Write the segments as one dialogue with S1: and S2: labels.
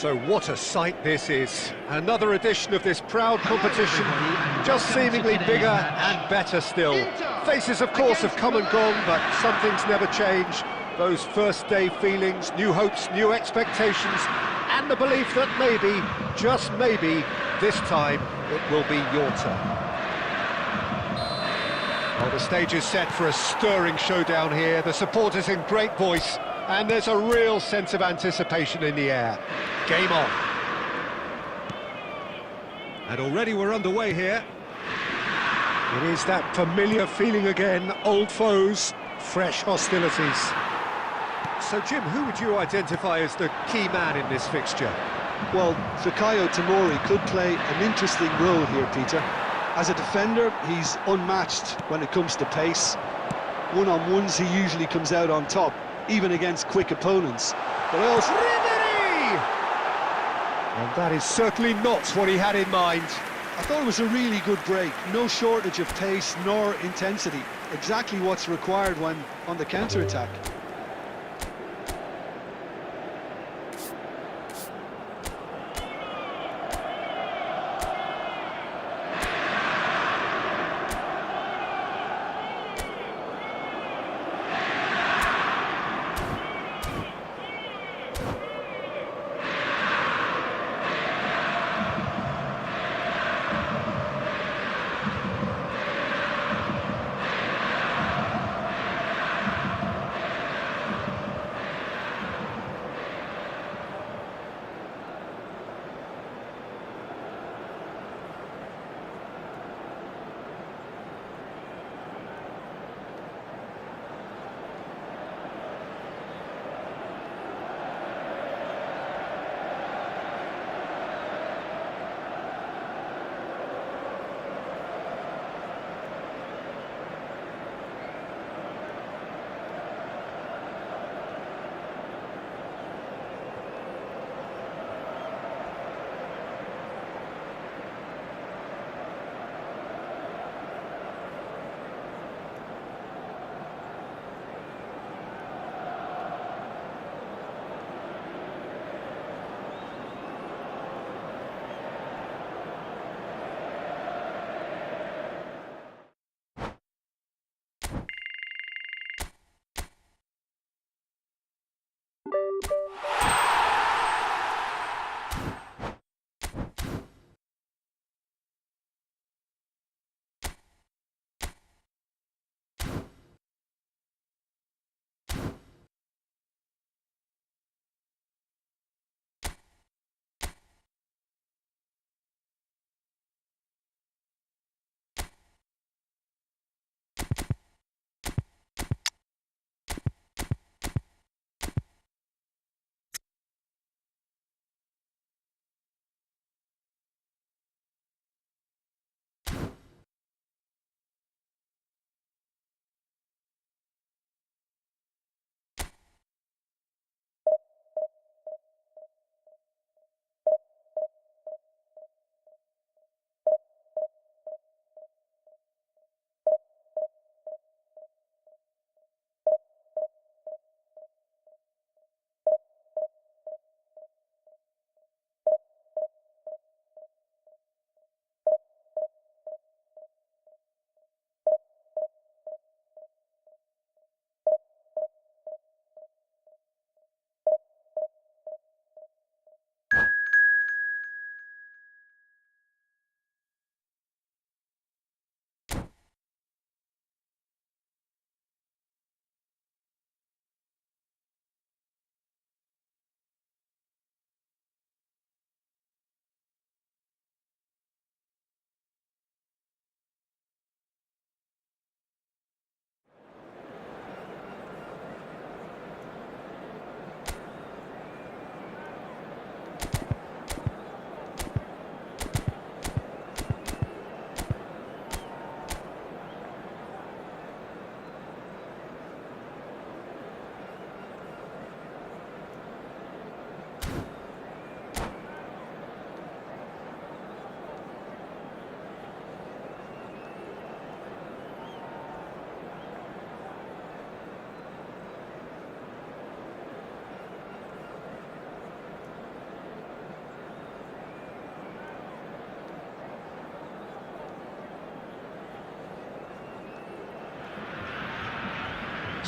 S1: So what a sight this is. Another edition of this proud competition, just seemingly bigger and better still. Faces, of course, have come and gone, but some things never change. Those first day feelings, new hopes, new expectations, and the belief that maybe, just maybe, this time it will be your turn. Well, the stage is set for a stirring showdown here. The supporters in great voice, and there's a real sense of anticipation in the air. Game on. And already we're underway here. It is that familiar feeling again, old foes, fresh hostilities. So, Jim, who would you identify as the key man in this fixture?
S2: Well, Fikayo Tomori could play an interesting role here, Peter. As a defender, he's unmatched when it comes to pace. One-on-ones, he usually comes out on top, even against quick opponents. But I also...
S1: And that is certainly not what he had in mind.
S2: I thought it was a really good break. No shortage of pace nor intensity. Exactly what's required when on the counter-attack.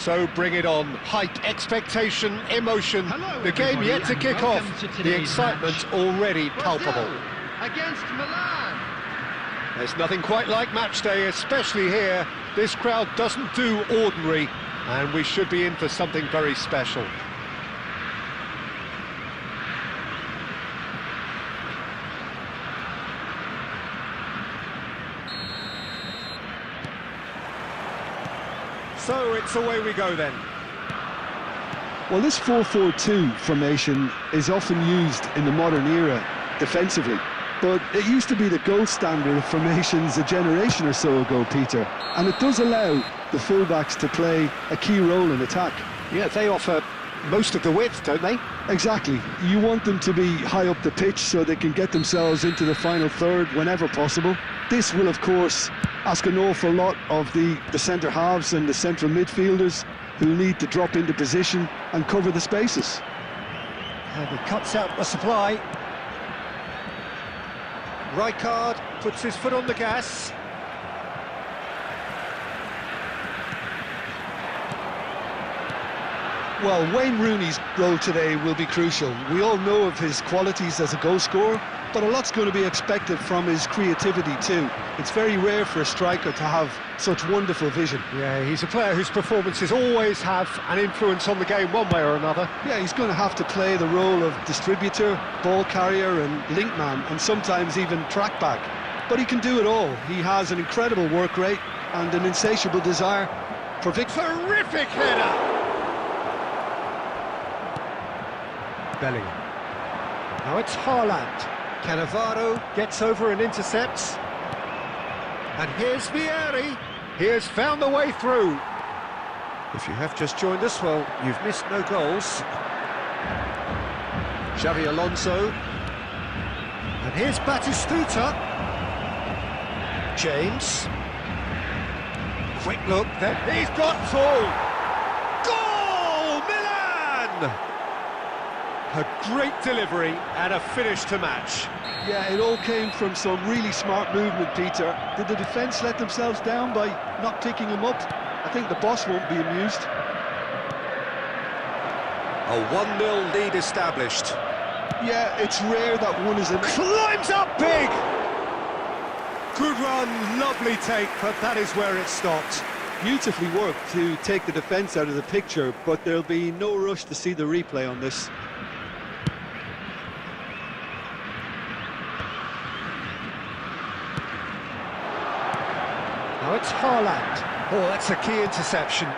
S1: So bring it on. Hype, expectation, emotion. The game yet to kick off. The excitement already palpable.
S3: Against Milan.
S1: There's nothing quite like match day, especially here. This crowd doesn't do ordinary, and we should be in for something very special. So it's away we go then.
S2: Well, this 4-4-2 formation is often used in the modern era defensively, but it used to be the gold standard of formations a generation or so ago, Peter, and it does allow the fullbacks to play a key role in attack.
S1: Yeah, they offer most of the width, don't they?
S2: Exactly. You want them to be high up the pitch so they can get themselves into the final third whenever possible. This will, of course, ask an awful lot of the centre halves and the central midfielders, who need to drop into position and cover the spaces.
S1: And he cuts out the supply. Rijkaard puts his foot on the gas.
S2: Well, Wayne Rooney's goal today will be crucial. We all know of his qualities as a goal scorer, but a lot's going to be expected from his creativity too. It's very rare for a striker to have such wonderful vision.
S1: Yeah, he's a player whose performances always have an influence on the game one way or another.
S2: Yeah, he's going to have to play the role of distributor, ball carrier and link man, and sometimes even track back. But he can do it all. He has an incredible work rate and an insatiable desire for victory.
S1: Terrific header! Bellingham. Now it's Haaland. Cannavaro gets over and intercepts. And here's Vieri. He has found the way through. If you have just joined us, well, you've missed no goals. Xavi Alonso. And here's Batistuta. James. Quick look, then he's got two. Goal! Milan! A great delivery and a finish to match.
S2: Yeah, it all came from some really smart movement, Peter. Did the defence let themselves down by not picking him up? I think the boss won't be amused.
S1: A 1-0 lead established.
S2: Yeah, it's rare that one is
S1: Climbs up big! Good run, lovely take, but that is where it stopped.
S2: beautifully worked to take the defence out of the picture, but there'll be no rush to see the replay on this.
S1: Now it's Haaland. Oh, that's a key interception.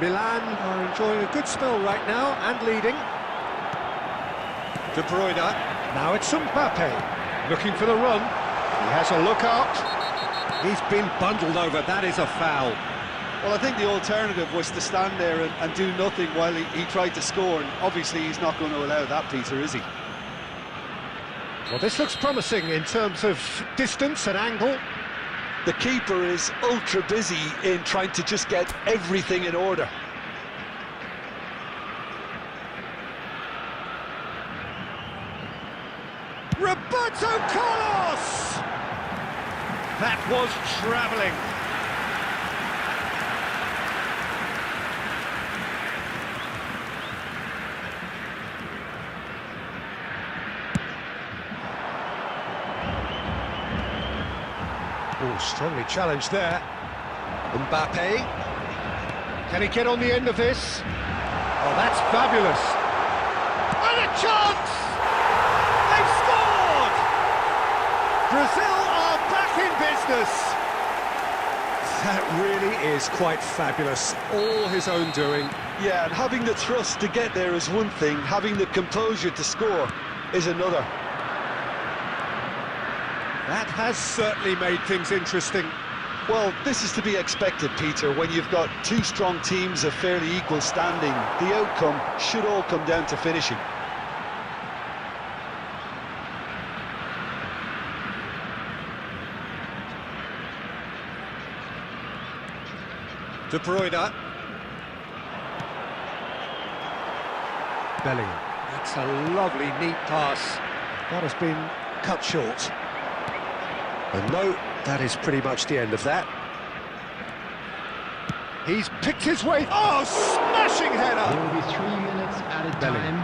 S1: Milan are enjoying a good spell right now and leading. De Bruyne. Now it's Mbappe looking for the run. He has a look up. He's been bundled over. That is a foul.
S2: Well, I think the alternative was to stand there and do nothing while he tried to score, and obviously he's not going to allow that, Peter, is he?
S1: Well, this looks promising in terms of distance and angle.
S2: The keeper is ultra busy in trying to just get everything in order.
S1: Roberto Carlos! That was travelling. Oh, strongly challenged there. Mbappe. Can he get on the end of this? Oh, that's fabulous. And a chance! They've scored! Brazil are back in business. That really is quite fabulous. All his own doing.
S2: Yeah, and having the thrust to get there is one thing, having the composure to score is another.
S1: That has certainly made things interesting.
S2: Well, this is to be expected, Peter, when you've got two strong teams of fairly equal standing. The outcome should all come down to finishing.
S1: De Bruyne. Bellingham. That's a lovely, neat pass. That has been cut short. And no, that is pretty much the end of that. He's picked his way. Oh, smashing header!
S3: There will be 3 minutes added time.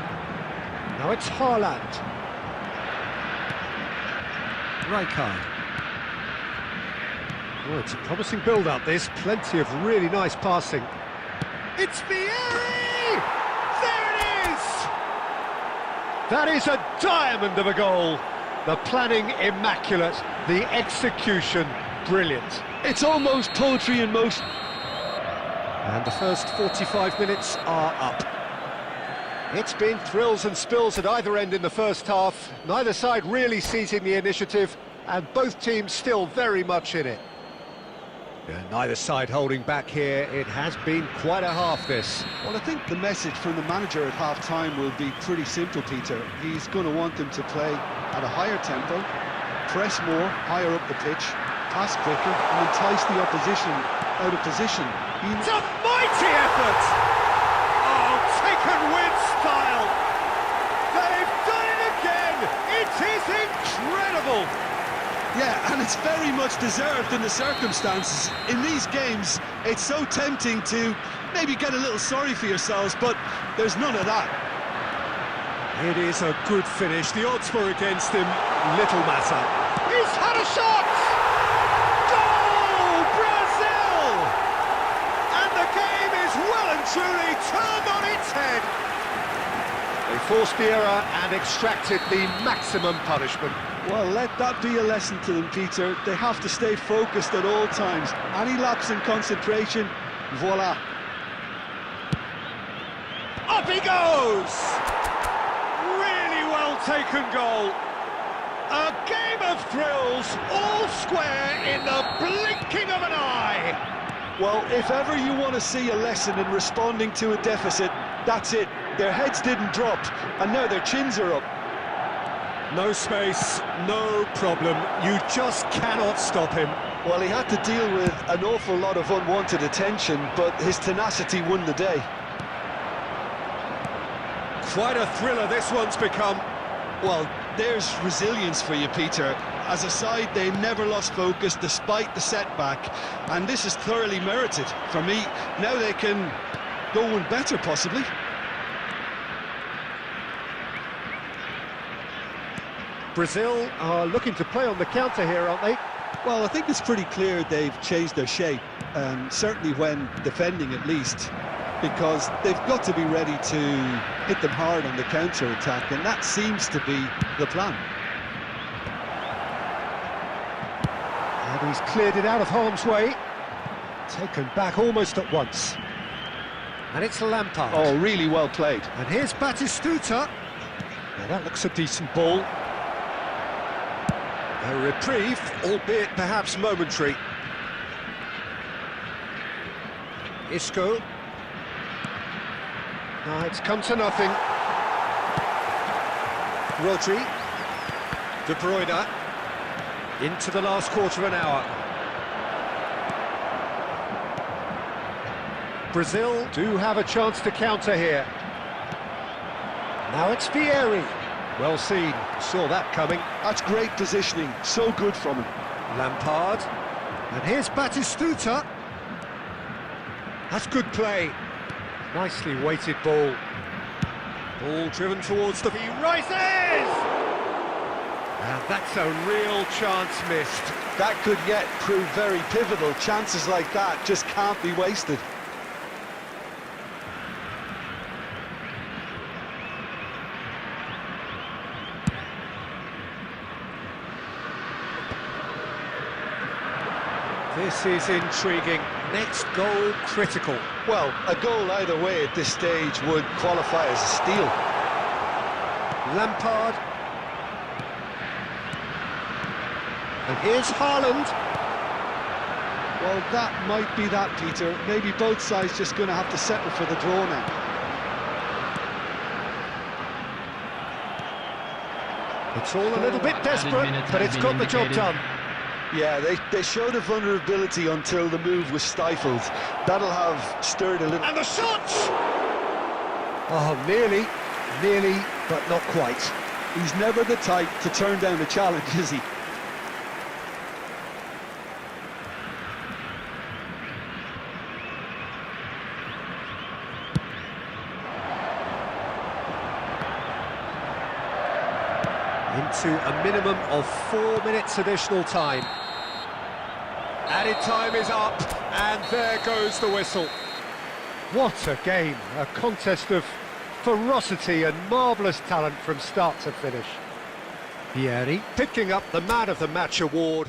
S1: Now it's Haaland. Rijkaard. Oh, it's a promising build-up, this. Plenty of really nice passing. It's Vieri! There it is! That is a diamond of a goal. The planning immaculate, the execution brilliant.
S2: It's almost poetry in motion.
S1: And the first 45 minutes are up. It's been thrills and spills at either end in the first half. Neither side really seizing the initiative, and both teams still very much in it. Neither side holding back here. It has been quite a half, this.
S2: Well, I think the message from the manager at half-time will be pretty simple, Peter. He's going to want them to play at a higher tempo, press more, higher up the pitch, pass quicker, and entice the opposition out of position.
S1: It's a mighty effort! Oh, taken with style! They've done it again! It is incredible!
S2: Yeah, and it's very much deserved in the circumstances. In these games, it's so tempting to maybe get a little sorry for yourselves, but there's none of that.
S1: It is a good finish. The odds were against him. Little matter. He's had a shot! Goal! Brazil! And the game is well and truly turned on its head. They forced the error and extracted the maximum punishment.
S2: Well, let that be a lesson to them, Peter. They have to stay focused at all times. Any lapse in concentration, voila.
S1: Up he goes! Really well taken goal. A game of thrills, all square in the blinking of an eye.
S2: Well, if ever you want to see a lesson in responding to a deficit, that's it. Their heads didn't drop, and now their chins are up.
S1: No space, no problem. You just cannot stop him.
S2: Well, he had to deal with an awful lot of unwanted attention, but his tenacity won the day.
S1: Quite a thriller this one's become.
S2: Well, there's resilience for you, Peter. As a side, they never lost focus despite the setback, and this is thoroughly merited. For me, now they can go one better, possibly.
S1: Brazil are looking to play on the counter here, aren't they?
S2: Well, I think it's pretty clear they've changed their shape, certainly when defending at least, because they've got to be ready to hit them hard on the counter-attack, and that seems to be the plan.
S1: And he's cleared it out of harm's way. Taken back almost at once. And it's Lampard.
S2: Oh, really well played.
S1: And here's Batistuta. Now that looks a decent ball. A reprieve, albeit perhaps momentary. Isco. No, it's come to nothing. Rodri. De Bruyne. Into the last quarter of an hour. Brazil do have a chance to counter here. Now it's Vieri. Well seen, saw that coming.
S2: That's great positioning, so good from him.
S1: Lampard. And here's Batistuta. That's good play. Nicely weighted ball. Ball driven towards the... He rises! And that's a real chance missed.
S2: That could yet prove very pivotal. Chances like that just can't be wasted.
S1: This is intriguing. Next goal critical.
S2: Well, a goal either way at this stage would qualify as a steal.
S1: Lampard. And here's Haaland.
S2: Well, that might be that, Peter. Maybe both sides just going to have to settle for the draw now.
S1: It's all a little bit desperate, but it's got the job done.
S2: Yeah, they showed a vulnerability until the move was stifled. That'll have stirred a little...
S1: And the shot! Oh, nearly, but not quite.
S2: He's never the type to turn down a challenge, is he?
S1: to a minimum of 4 minutes additional time. Added time is up, and there goes the whistle. What a game, a contest of ferocity and marvellous talent from start to finish. Pieri picking up the Man of the Match award.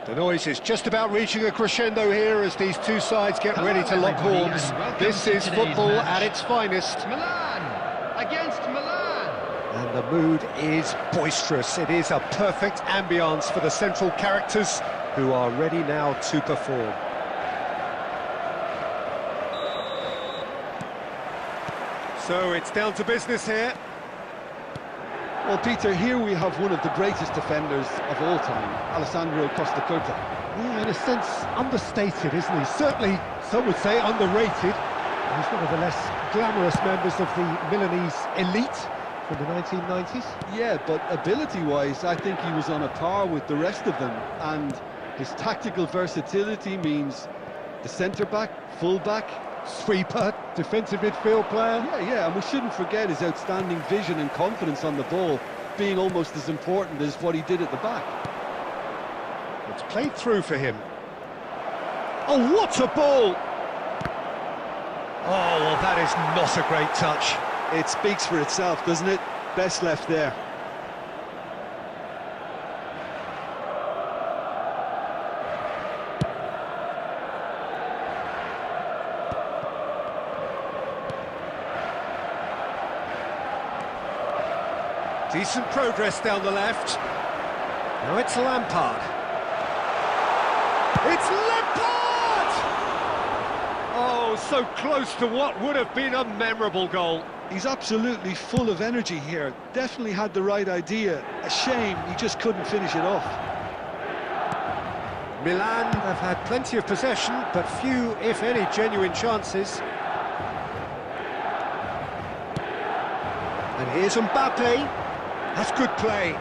S1: The noise is just about reaching a crescendo here as these two sides get ready to lock horns. This is football at its finest.
S3: Milan against Milan.
S1: And the mood is boisterous. It is a perfect ambience for the central characters who are ready now to perform. So it's down to business here.
S2: Well, Peter, here we have one of the greatest defenders of all time, Alessandro Costa Curta.
S1: Yeah, in a sense, understated, isn't he? Certainly, some would say underrated. He's one of the less glamorous members of the Milanese elite from the 1990s.
S2: Yeah, but ability-wise, I think he was on a par with the rest of them. And his tactical versatility means the centre-back, full-back,
S1: Sweeper, defensive midfield player.
S2: Yeah, and we shouldn't forget his outstanding vision and confidence on the ball being almost as important as what he did at the back.
S1: It's played through for him. Oh, what a ball! Oh, well, that is not a great touch.
S2: It speaks for itself, doesn't it? Best left there.
S1: Decent progress down the left. Now it's Lampard. It's Lampard! Oh, so close to what would have been a memorable goal.
S2: He's absolutely full of energy here. Definitely had the right idea. A shame he just couldn't finish it off.
S1: Milan have had plenty of possession, but few, if any, genuine chances. And here's Mbappe. That's good play.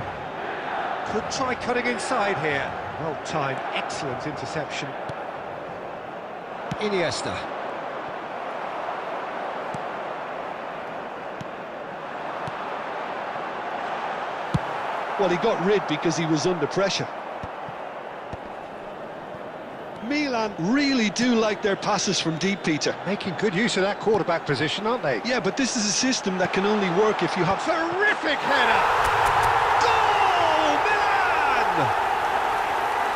S1: Could try cutting inside here. Well timed, excellent interception. Iniesta.
S2: Well, he got rid because he was under pressure. Milan really do like their passes from deep, Peter.
S1: Making good use of that quarterback position, aren't they?
S2: Yeah, but this is a system that can only work if you have...
S1: Terrific header! Goal! Milan!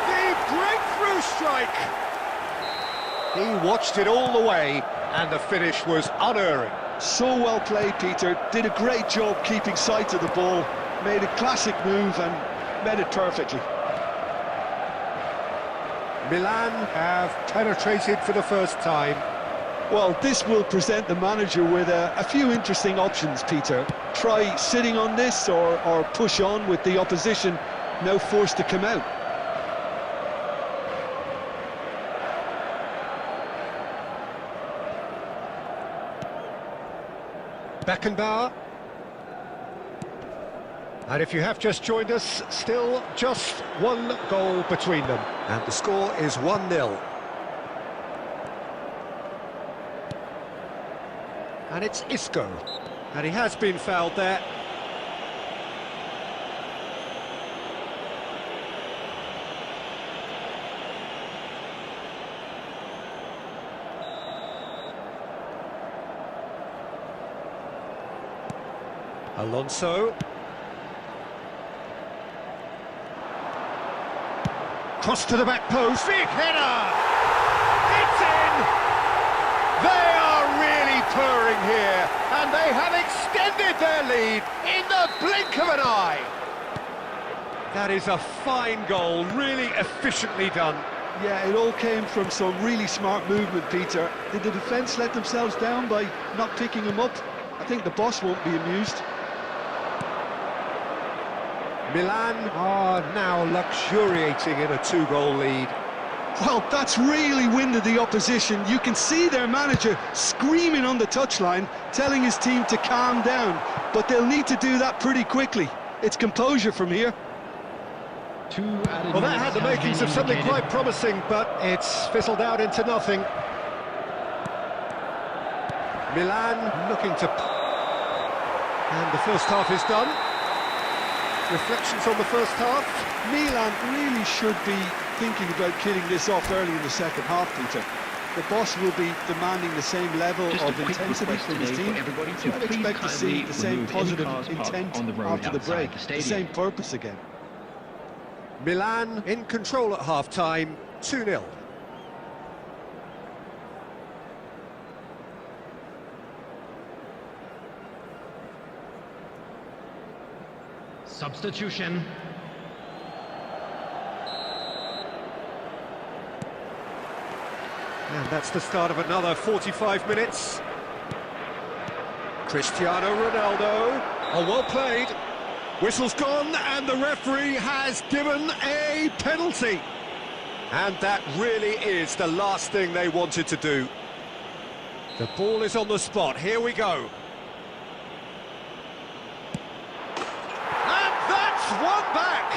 S1: The breakthrough strike! He watched it all the way, and the finish was unerring.
S2: So well played, Peter. Did a great job keeping sight of the ball. Made a classic move and met it perfectly.
S1: Milan have penetrated for the first time.
S2: Well, this will present the manager with a few interesting options, Peter. Try sitting on this or push on with the opposition now forced to come out.
S1: Beckenbauer. And if you have just joined us, still just one goal between them. And the score is 1-0. And it's Isco. And he has been fouled there. Alonso. Cross to the back post, big header! It's in! They are really purring here, and they have extended their lead in the blink of an eye. That is a fine goal, really efficiently done.
S2: Yeah, it all came from some really smart movement, Peter. Did the defence let themselves down by not picking him up? I think the boss won't be amused.
S1: Milan are now luxuriating in a two-goal lead.
S2: Well, that's really winded the opposition. You can see their manager screaming on the touchline, telling his team to calm down. But they'll need to do that pretty quickly. It's composure from here.
S1: Well, that had the makings of something quite promising, but it's fizzled out into nothing. Milan looking to... And the first half is done. Reflections on the first half.
S2: Milan really should be thinking about killing this off early in the second half, Peter. The boss will be demanding the same level of intensity from his team. So I'd expect to see the same positive intent after the break, the same purpose again.
S1: Milan in control at half-time, 2-0.
S3: Substitution.
S1: And that's the start of another 45 minutes. Cristiano Ronaldo. Oh, well played. Whistle's gone, and the referee has given a penalty. And that really is the last thing they wanted to do. The ball is on the spot. Here we go. One back!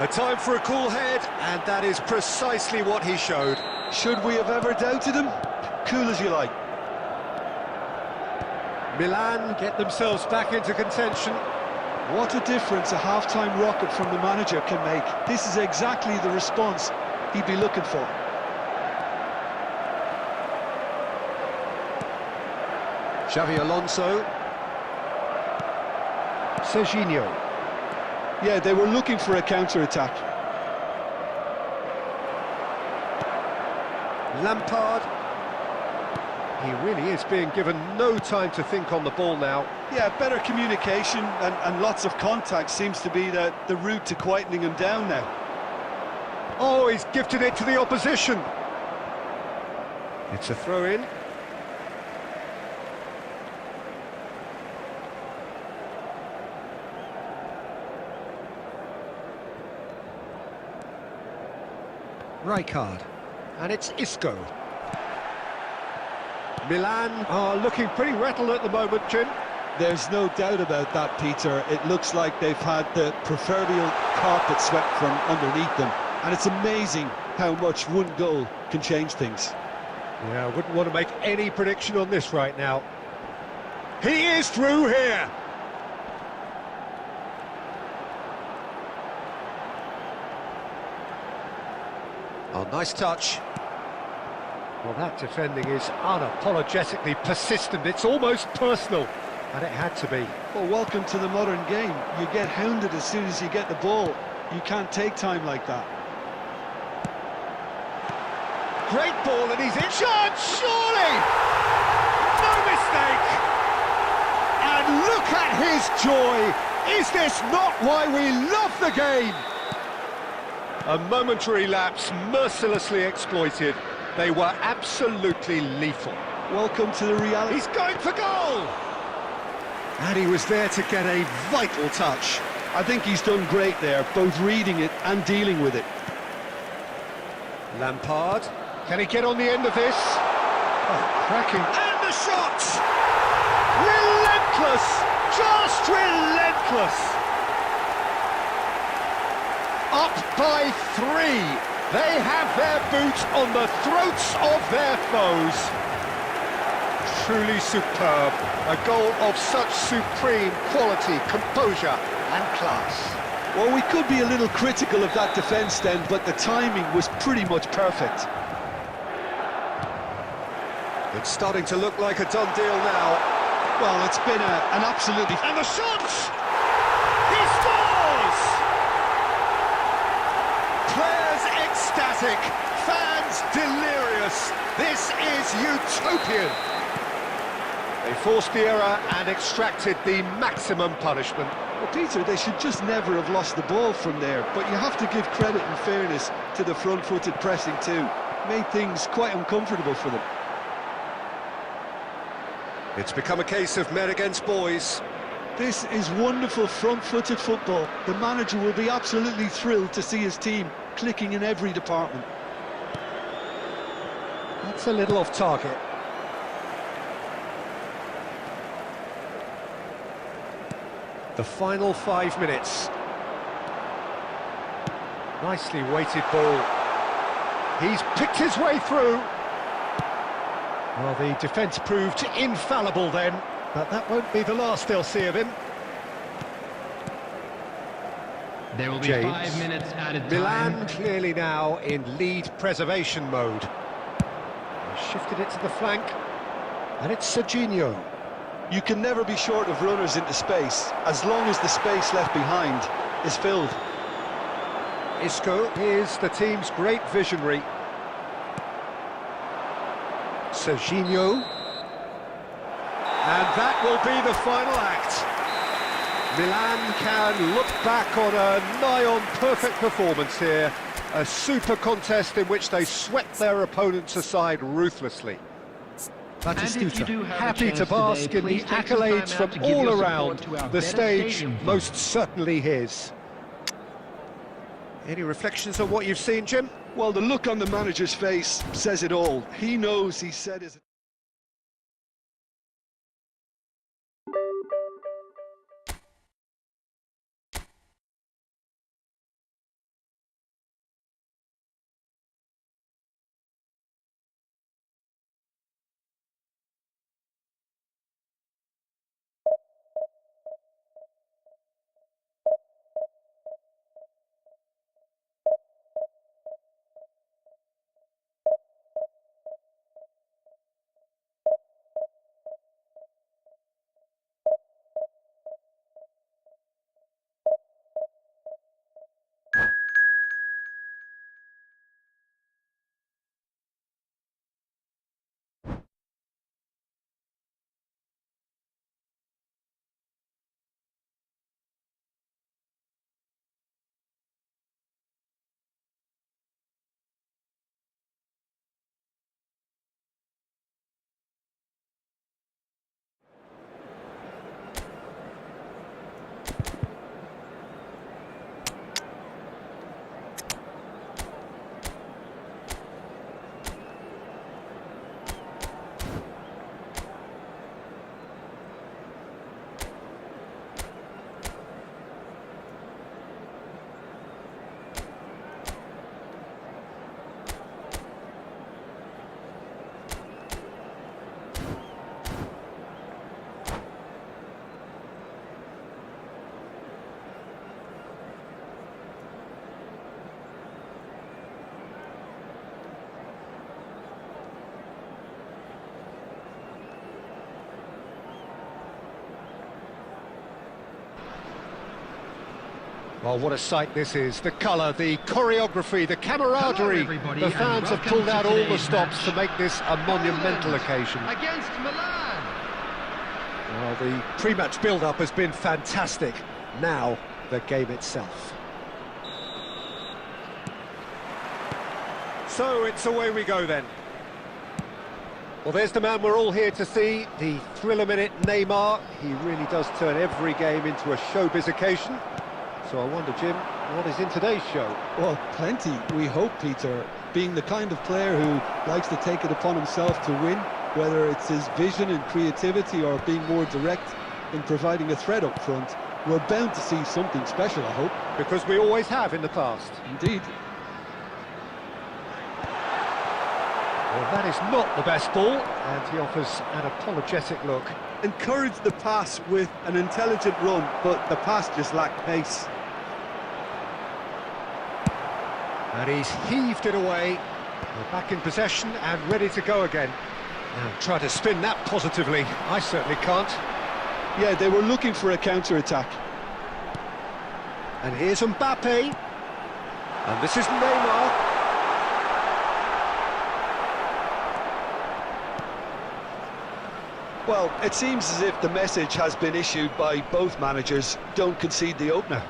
S1: A time for a cool head, and that is precisely what he showed.
S2: Should we have ever doubted him? Cool as you like.
S1: Milan get themselves back into contention.
S2: What a difference a half-time rocket from the manager can make. This is exactly the response he'd be looking for.
S1: Xavi Alonso. Serginho.
S2: Yeah, they were looking for a counter-attack.
S1: Lampard. He really is being given no time to think on the ball now.
S2: Yeah, better communication and lots of contact seems to be the route to quietening him down now.
S1: Oh, he's gifted it to the opposition. It's a throw-in. Rijkaard. And it's Isco. Milan are looking pretty rattled at the moment, Jim.
S2: There's no doubt about that, Peter. It looks like they've had the proverbial carpet swept from underneath them. And it's amazing how much one goal can change things.
S1: Yeah, I wouldn't want to make any prediction on this right now. He is through here. Oh, nice touch. Well, that defending is unapologetically persistent. It's almost personal, and it had to be.
S2: Well, welcome to the modern game. You get hounded as soon as you get the ball. You can't take time like that.
S1: Great ball, and he's in. Shot, surely! No mistake! And look at his joy! Is this not why we love the game? A momentary lapse, mercilessly exploited. They were absolutely lethal.
S2: Welcome to the reality.
S1: He's going for goal! And he was there to get a vital touch.
S2: I think he's done great there, both reading it and dealing with it.
S1: Lampard. Can he get on the end of this? Oh, cracking. And the shot! Relentless! Just relentless! Up by 3. They have their boot on the throats of their foes. Truly superb. A goal of such supreme quality, composure and class.
S2: Well, we could be a little critical of that defence then, but the timing was pretty much perfect.
S1: It's starting to look like a done deal now.
S2: Well, it's been an absolutely...
S1: And the shot! He scores! Players ecstatic, fans delirious. This is utopian. They forced the error and extracted the maximum punishment.
S2: Well, Peter, they should just never have lost the ball from there, but you have to give credit and fairness to the front-footed pressing too. Made things quite uncomfortable for them.
S1: It's become a case of men against boys.
S2: This is wonderful front-footed football. The manager will be absolutely thrilled to see his team clicking in every department.
S1: That's a little off target. The final 5 minutes. Nicely weighted ball. He's picked his way through. Well, the defence proved infallible then, but that won't be the last they'll see of him.
S3: There will be
S1: James.
S3: 5 minutes added time.
S1: Milan clearly now in lead preservation mode. He shifted it to the flank, and it's Serginho.
S2: You can never be short of runners into space, as long as the space left behind is filled.
S1: Isco is the team's great visionary. Serginho. And that will be the final act. Milan can look back on a nigh-on perfect performance here. A super contest in which they swept their opponents aside ruthlessly. Batistuta, happy to bask in the accolades from all around. The stage most certainly his. Any reflections on what you've seen, Jim?
S2: Well, the look on the manager's face says it all. He knows he said his...
S1: Well, what a sight this is. The colour, the choreography, the camaraderie.
S3: everybody,
S1: The
S3: and
S1: fans have
S3: welcome
S1: pulled
S3: to
S1: out all the
S3: today's
S1: stops
S3: match.
S1: to make this a monumental occasion.
S3: Against Milan.
S1: Well, the pre-match build-up has been fantastic. Now, the game itself. So, it's away we go then. Well, there's the man we're all here to see, the thriller-minute Neymar. He really does turn every game into a showbiz occasion. So I wonder, Jim, what is in today's show?
S2: Well, plenty, we hope, Peter. Being the kind of player who likes to take it upon himself to win, whether it's his vision and creativity or being more direct in providing a threat up front, we're bound to see something special, I hope.
S1: Because we always have in the past.
S2: Indeed.
S1: Well, that is not the best ball, and he offers an apologetic look.
S2: Encouraged the pass with an intelligent run, but the pass just lacked pace.
S1: And he's heaved it away. We're back in possession and ready to go again. Now, try to spin that positively. I certainly can't.
S2: Yeah, they were looking for a counter-attack.
S1: And here's Mbappe. And this is Neymar.
S2: Well, it seems as if the message has been issued by both managers. Don't concede the opener.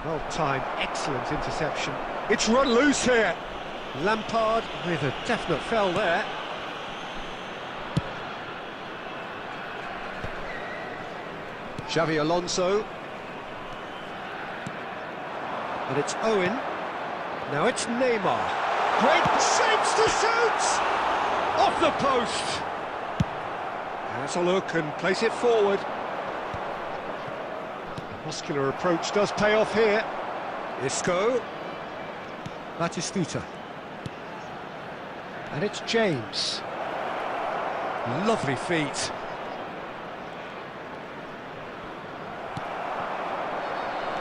S1: Well timed, excellent interception. It's run loose here. Lampard with a definite foul there. Xavi Alonso. And it's Owen. Now it's Neymar. Great shapes to shoot! Off the post! Has a look and place it forward. The muscular approach does pay off here. Isco. Batistuta. And it's James. Lovely feet.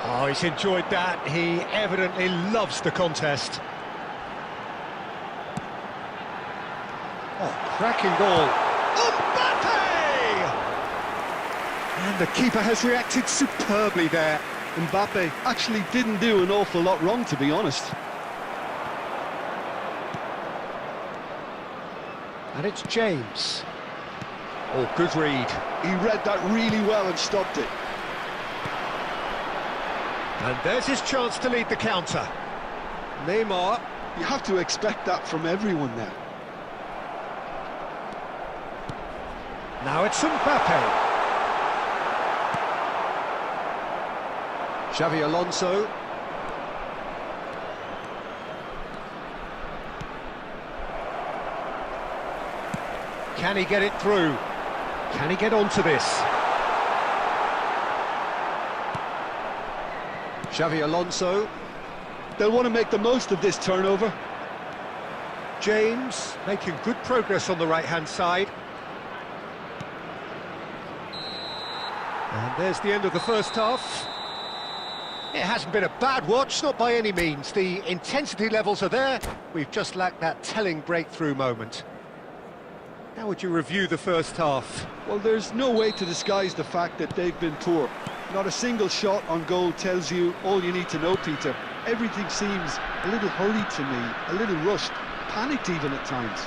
S1: Oh, he's enjoyed that. He evidently loves the contest. Oh, cracking ball. And the keeper has reacted superbly there.
S2: Mbappe actually didn't do an awful lot wrong, to be honest.
S1: And it's James. Oh, good read.
S2: He read that really well and stopped it.
S1: And there's his chance to lead the counter. Neymar.
S2: You have to expect that from everyone now.
S1: Now it's Mbappe. Xavi Alonso. Can he get it through? Can he get onto this? Xavi Alonso.
S2: They'll want to make the most of this turnover.
S1: James making good progress on the right-hand side. And there's the end of the first half. It hasn't been a bad watch, not by any means. The intensity levels are there. We've just lacked that telling breakthrough moment. How would you review the first half?
S2: Well, there's no way to disguise the fact that they've been poor. Not a single shot on goal tells you all you need to know, Peter. Everything seems a little hurried to me, a little rushed, panicked even at times.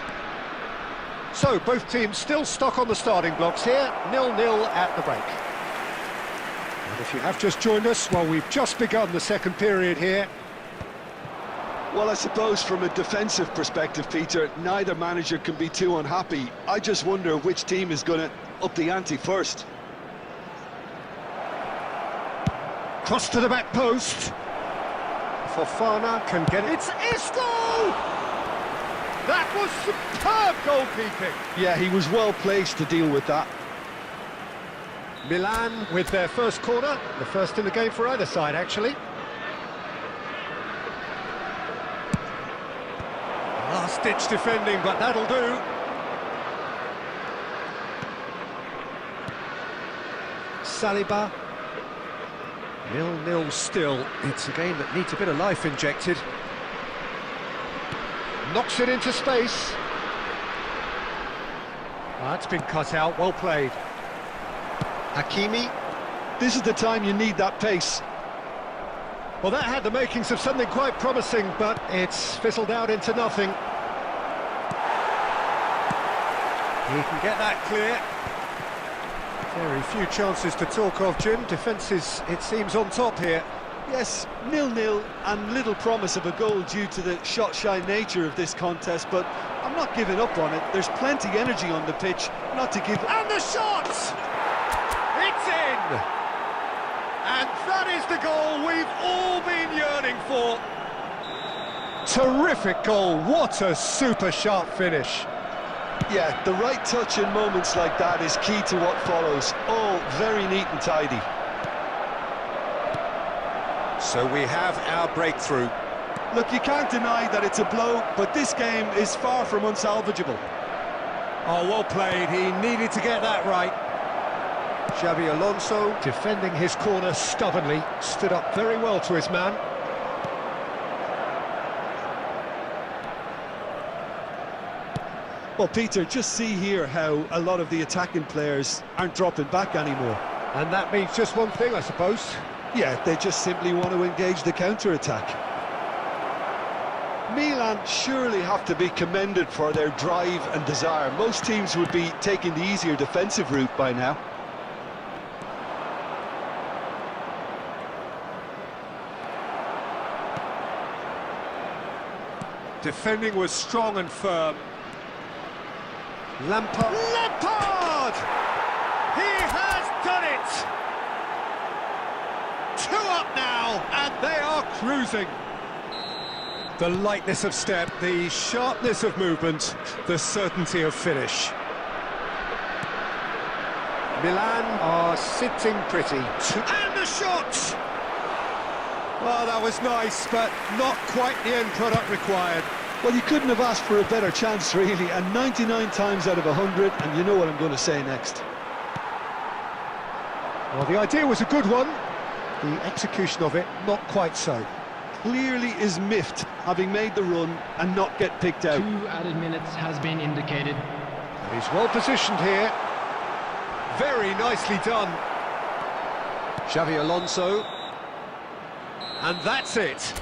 S1: So, both teams still stuck on the starting blocks here, 0-0 at the break. And if you have just joined us, well, we've just begun the second period here.
S2: Well, I suppose from a defensive perspective, Peter, neither manager can be too unhappy. I just wonder which team is going to up the ante first.
S1: Cross to the back post. Fofana can get it. It's Isco! That was superb goalkeeping.
S2: Yeah, he was well placed to deal with that.
S1: Milan with their first corner, the first in the game for either side, actually. Last-ditch defending, but that'll do. Saliba. 0-0 still. It's a game that needs a bit of life injected. Knocks it into space. That's been cut out, well played. Hakimi.
S2: This is the time you need that pace.
S1: Well, that had the makings of something quite promising, but it's fizzled out into nothing. He can get that clear. Very few chances to talk of, Jim. Defence is, it seems, on top here.
S2: Yes, 0-0 and little promise of a goal due to the shot-shy nature of this contest, but I'm not giving up on it. There's plenty energy on the pitch, not to give...
S1: And the shot! It's in! And that is the goal we've all been yearning for. Terrific goal, what a super sharp finish.
S2: Yeah, the right touch in moments like that is key to what follows. All very neat and tidy.
S1: So we have our breakthrough.
S2: Look, you can't deny that it's a blow, but this game is far from unsalvageable.
S1: Oh, well played, he needed to get that right. Xabi Alonso, defending his corner stubbornly, stood up very well to his man.
S2: Well, Peter, just see here how a lot of the attacking players aren't dropping back anymore.
S1: And that means just one thing, I suppose.
S2: Yeah, they just simply want to engage the counter-attack. Milan surely have to be commended for their drive and desire. Most teams would be taking the easier defensive route by now.
S1: Defending was strong and firm. Lampard! He has done it! 2 up now, and they are cruising. The lightness of step, the sharpness of movement, the certainty of finish. Milan are sitting pretty. And the shot! Well, that was nice, but not quite the end product required.
S2: Well, you couldn't have asked for a better chance, really, and 99 times out of 100, and you know what I'm going to say next.
S1: Well, the idea was a good one. The execution of it, not quite so.
S2: Clearly is miffed, having made the run and not get picked out.
S3: 2 added minutes has been indicated.
S1: He's well positioned here. Very nicely done. Xabi Alonso. And that's it.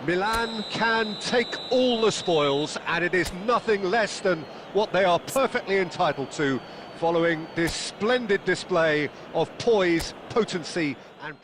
S1: Milan can take all the spoils, and it is nothing less than what they are perfectly entitled to, following this splendid display of poise, potency and...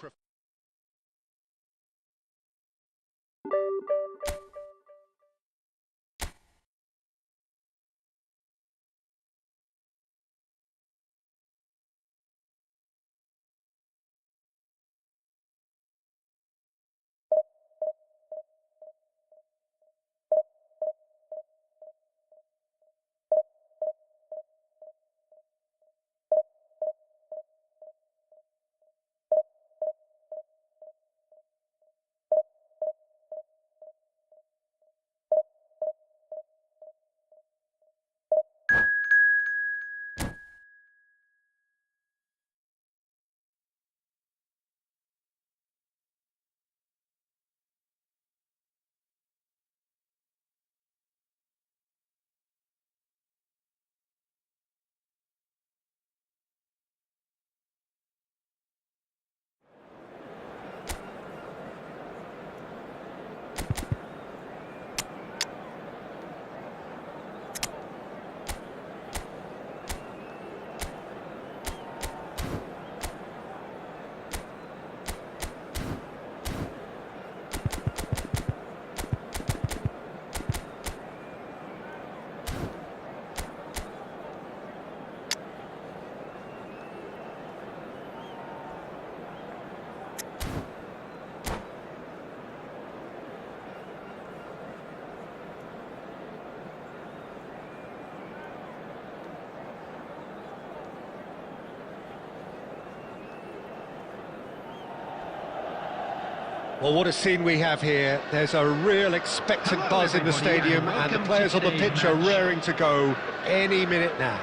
S1: Well, what a scene we have here. There's a real expectant buzz in the stadium, and the players on the pitch are raring to go any minute now.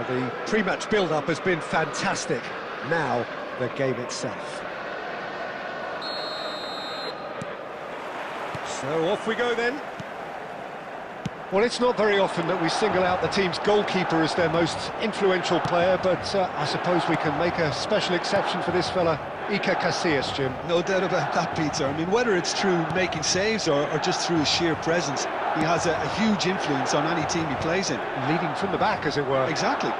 S1: The pre-match build-up has been fantastic. Now, the game itself. So off we go then. Well, it's not very often that we single out the team's goalkeeper as their most influential player, but I suppose we can make a special exception for this fella. Iker Casillas, Jim.
S2: No doubt about that, Peter. I mean, whether it's through making saves or just through his sheer presence, he has a huge influence on any team he plays in.
S1: Leading from the back, as it were.
S2: Exactly.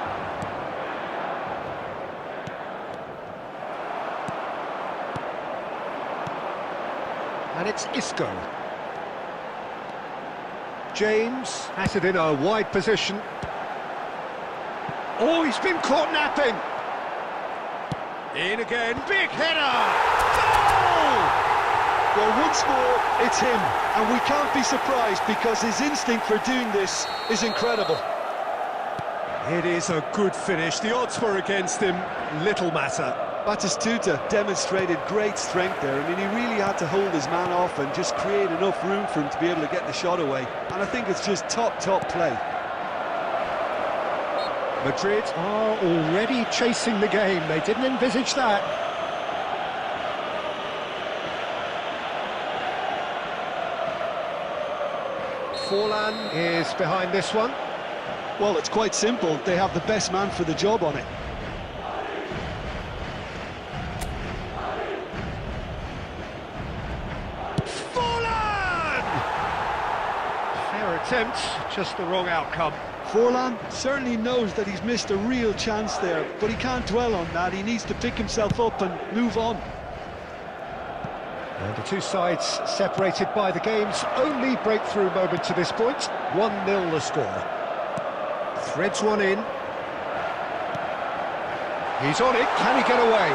S1: And it's Isco. James has it in a wide position. Oh, he's been caught napping. In again, big header! Goal!
S2: Well, once more, it's him, and we can't be surprised because his instinct for doing this is incredible.
S1: It is a good finish. The odds were against him, little matter.
S2: Batistuta demonstrated great strength there. I mean, he really had to hold his man off and just create enough room for him to be able to get the shot away. And I think it's just top play.
S1: Madrid are already chasing the game. They didn't envisage that. Forlan is behind this one.
S2: Well, it's quite simple. They have the best man for the job on it.
S1: Forlan! Fair attempt, just the wrong outcome.
S2: Forlan certainly knows that he's missed a real chance there, but he can't dwell on that. He needs to pick himself up and move on.
S1: And the two sides separated by the game's only breakthrough moment to this point. 1-0 the score. Threads one in. He's on it, can he get away?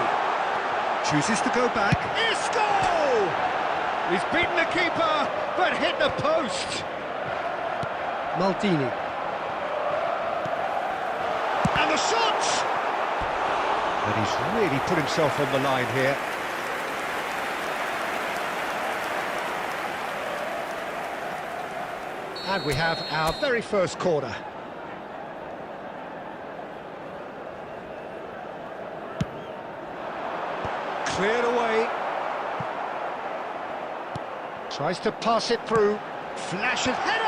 S1: Chooses to go back. Isco! He's beaten the keeper, but hit the post. Maldini. And the shot! And he's really put himself on the line here. And we have our very first corner. Cleared away. Tries to pass it through. Flash of header!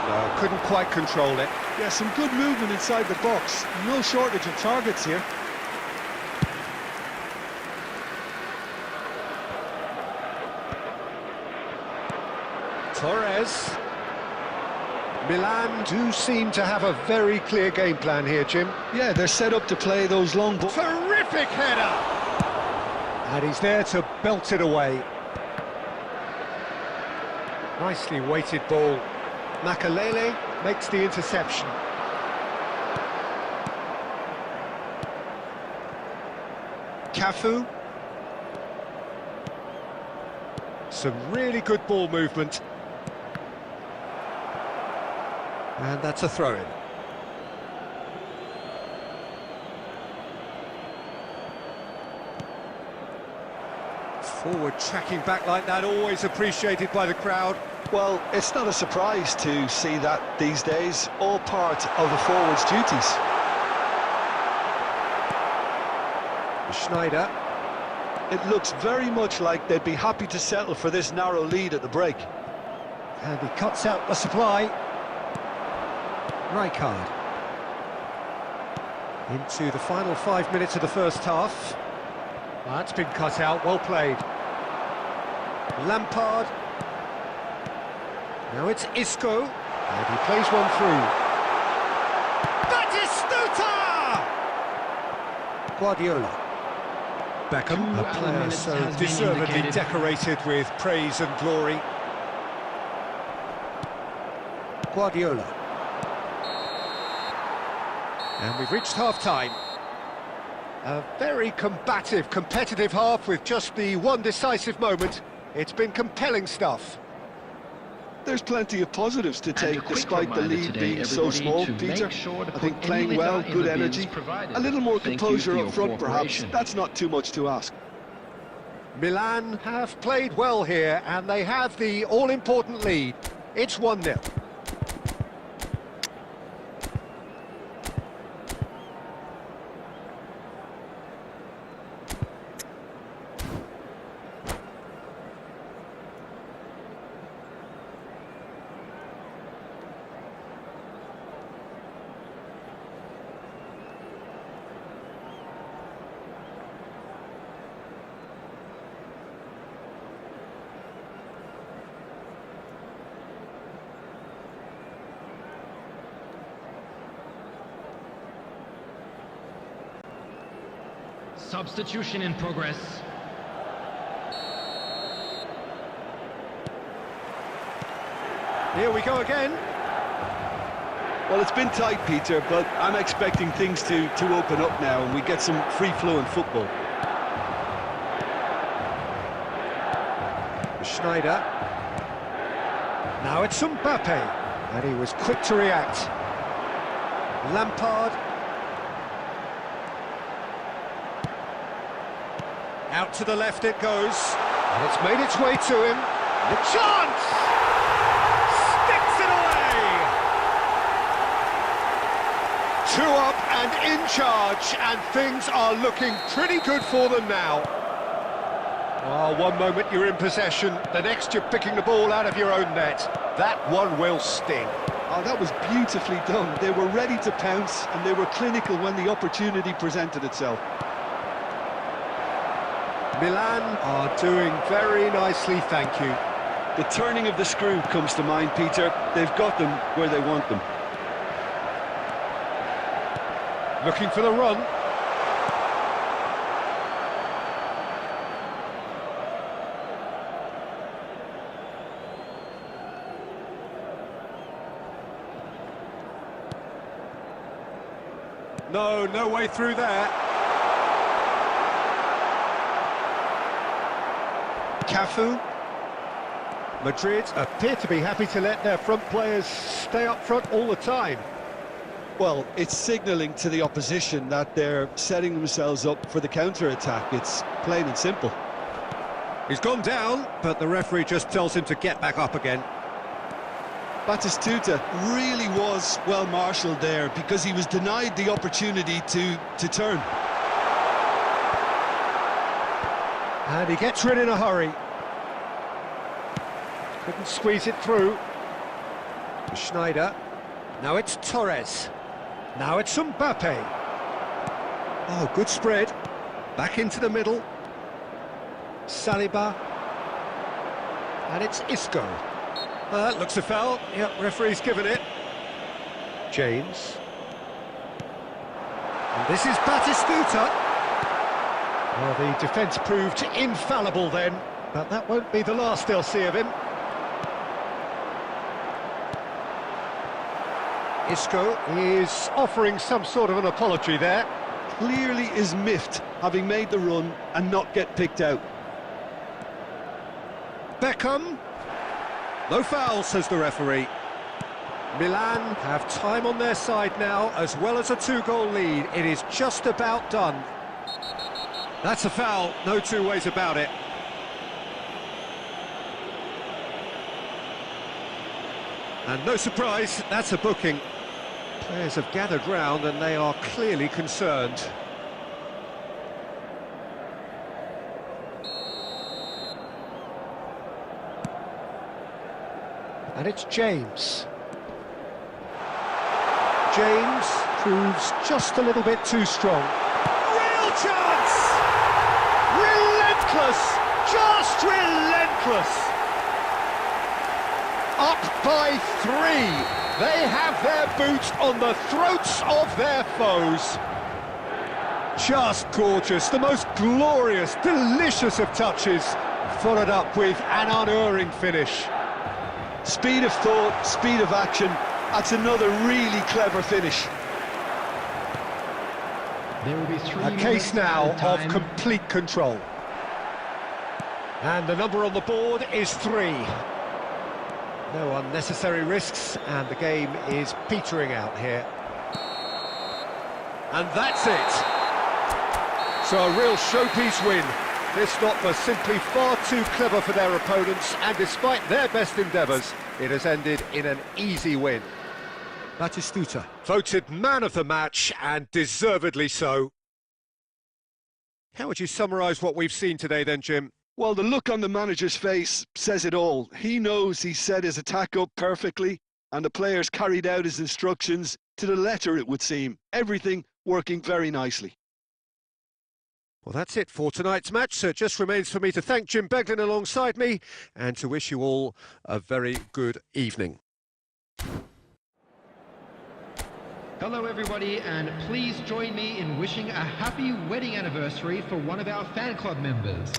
S1: No, couldn't quite control it.
S2: Yeah, some good movement inside the box. No shortage of targets here.
S1: Torres. Milan do seem to have a very clear game plan here, Jim.
S2: Yeah, they're set up to play those long balls.
S1: Terrific header! And he's there to belt it away. Nicely weighted ball. Makalele makes the interception. Cafu. Some really good ball movement. And that's a throw-in. Forward tracking back like that, always appreciated by the crowd.
S2: Well, it's not a surprise to see that these days, all part of the forward's duties.
S1: Schneider.
S2: It looks very much like they'd be happy to settle for this narrow lead at the break.
S1: And he cuts out the supply. Rijkaard. Into the final 5 minutes of the first half. That's been cut out, well played. Lampard. Now it's Isco. And he plays one through. Batistuta! Guardiola. Beckham, a player so deservedly decorated with praise and glory. Guardiola. And we've reached half-time. A very combative, competitive half with just the one decisive moment. It's been compelling stuff.
S2: There's plenty of positives to take despite the lead being so small, Peter. I think playing well, good energy, a little more composure up front perhaps. That's not too much to ask.
S1: Milan have played well here and they have the all-important lead. It's 1-0.
S3: Substitution in progress.
S1: Here we go again.
S2: Well, it's been tight, Peter, but I'm expecting things to open up now and we get some free-flowing football.
S1: Schneider. Now it's Mbappe, and he was quick to react. Lampard. Out to the left it goes, and it's made its way to him. The chance! Sticks it away! 2 up and in charge, and things are looking pretty good for them now. Oh, one moment you're in possession, the next you're picking the ball out of your own net. That one will sting.
S2: Oh, that was beautifully done. They were ready to pounce, and they were clinical when the opportunity presented itself.
S1: Milan are doing very nicely, thank you.
S2: The turning of the screw comes to mind, Peter. They've got them where they want them.
S1: Looking for the run. No way through there. Cafu. Madrid appear to be happy to let their front players stay up front all the time.
S2: Well, it's signalling to the opposition that they're setting themselves up for the counter-attack. It's plain and simple.
S1: He's gone down, but the referee just tells him to get back up again.
S2: Batistuta really was well marshalled there because he was denied the opportunity to turn.
S1: And he gets rid in a hurry. Couldn't squeeze it through. Schneider. Now it's Torres. Now it's Mbappe. Oh, good spread. Back into the middle. Saliba. And it's Isco. That looks a foul. Yep, referee's given it. James. And this is Batistuta. Well, the defence proved infallible then, but that won't be the last they'll see of him. Isco is offering some sort of an apology there.
S2: Clearly is miffed, having made the run and not get picked out.
S1: Beckham. No foul, says the referee. Milan have time on their side now, as well as a 2-goal lead. It is just about done. That's a foul, no two ways about it. And no surprise, that's a booking. Players have gathered round and they are clearly concerned. And it's James. James proves just a little bit too strong. Real chance! Relentless! Just relentless! Up by 3. They have their boots on the throats of their foes. Just gorgeous, the most glorious, delicious of touches, followed up with an unerring finish.
S2: Speed of thought, speed of action, that's another really clever finish.
S3: There will be 3
S1: A case now
S3: minutes
S1: of
S3: added time.
S1: complete control. And the number on the board is 3. No unnecessary risks, and the game is petering out here. And that's it. So a real showpiece win. This lot was simply far too clever for their opponents, and despite their best endeavours, it has ended in an easy win. Batistuta voted man of the match, and deservedly so. How would you summarise what we've seen today then, Jim?
S2: Well, the look on the manager's face says it all. He knows he set his attack up perfectly, and the players carried out his instructions to the letter, it would seem. Everything working very nicely.
S1: Well, that's it for tonight's match, so it just remains for me to thank Jim Beglin alongside me and to wish you all a very good evening.
S3: Hello everybody, and please join me in wishing a happy wedding anniversary for one of our fan club members.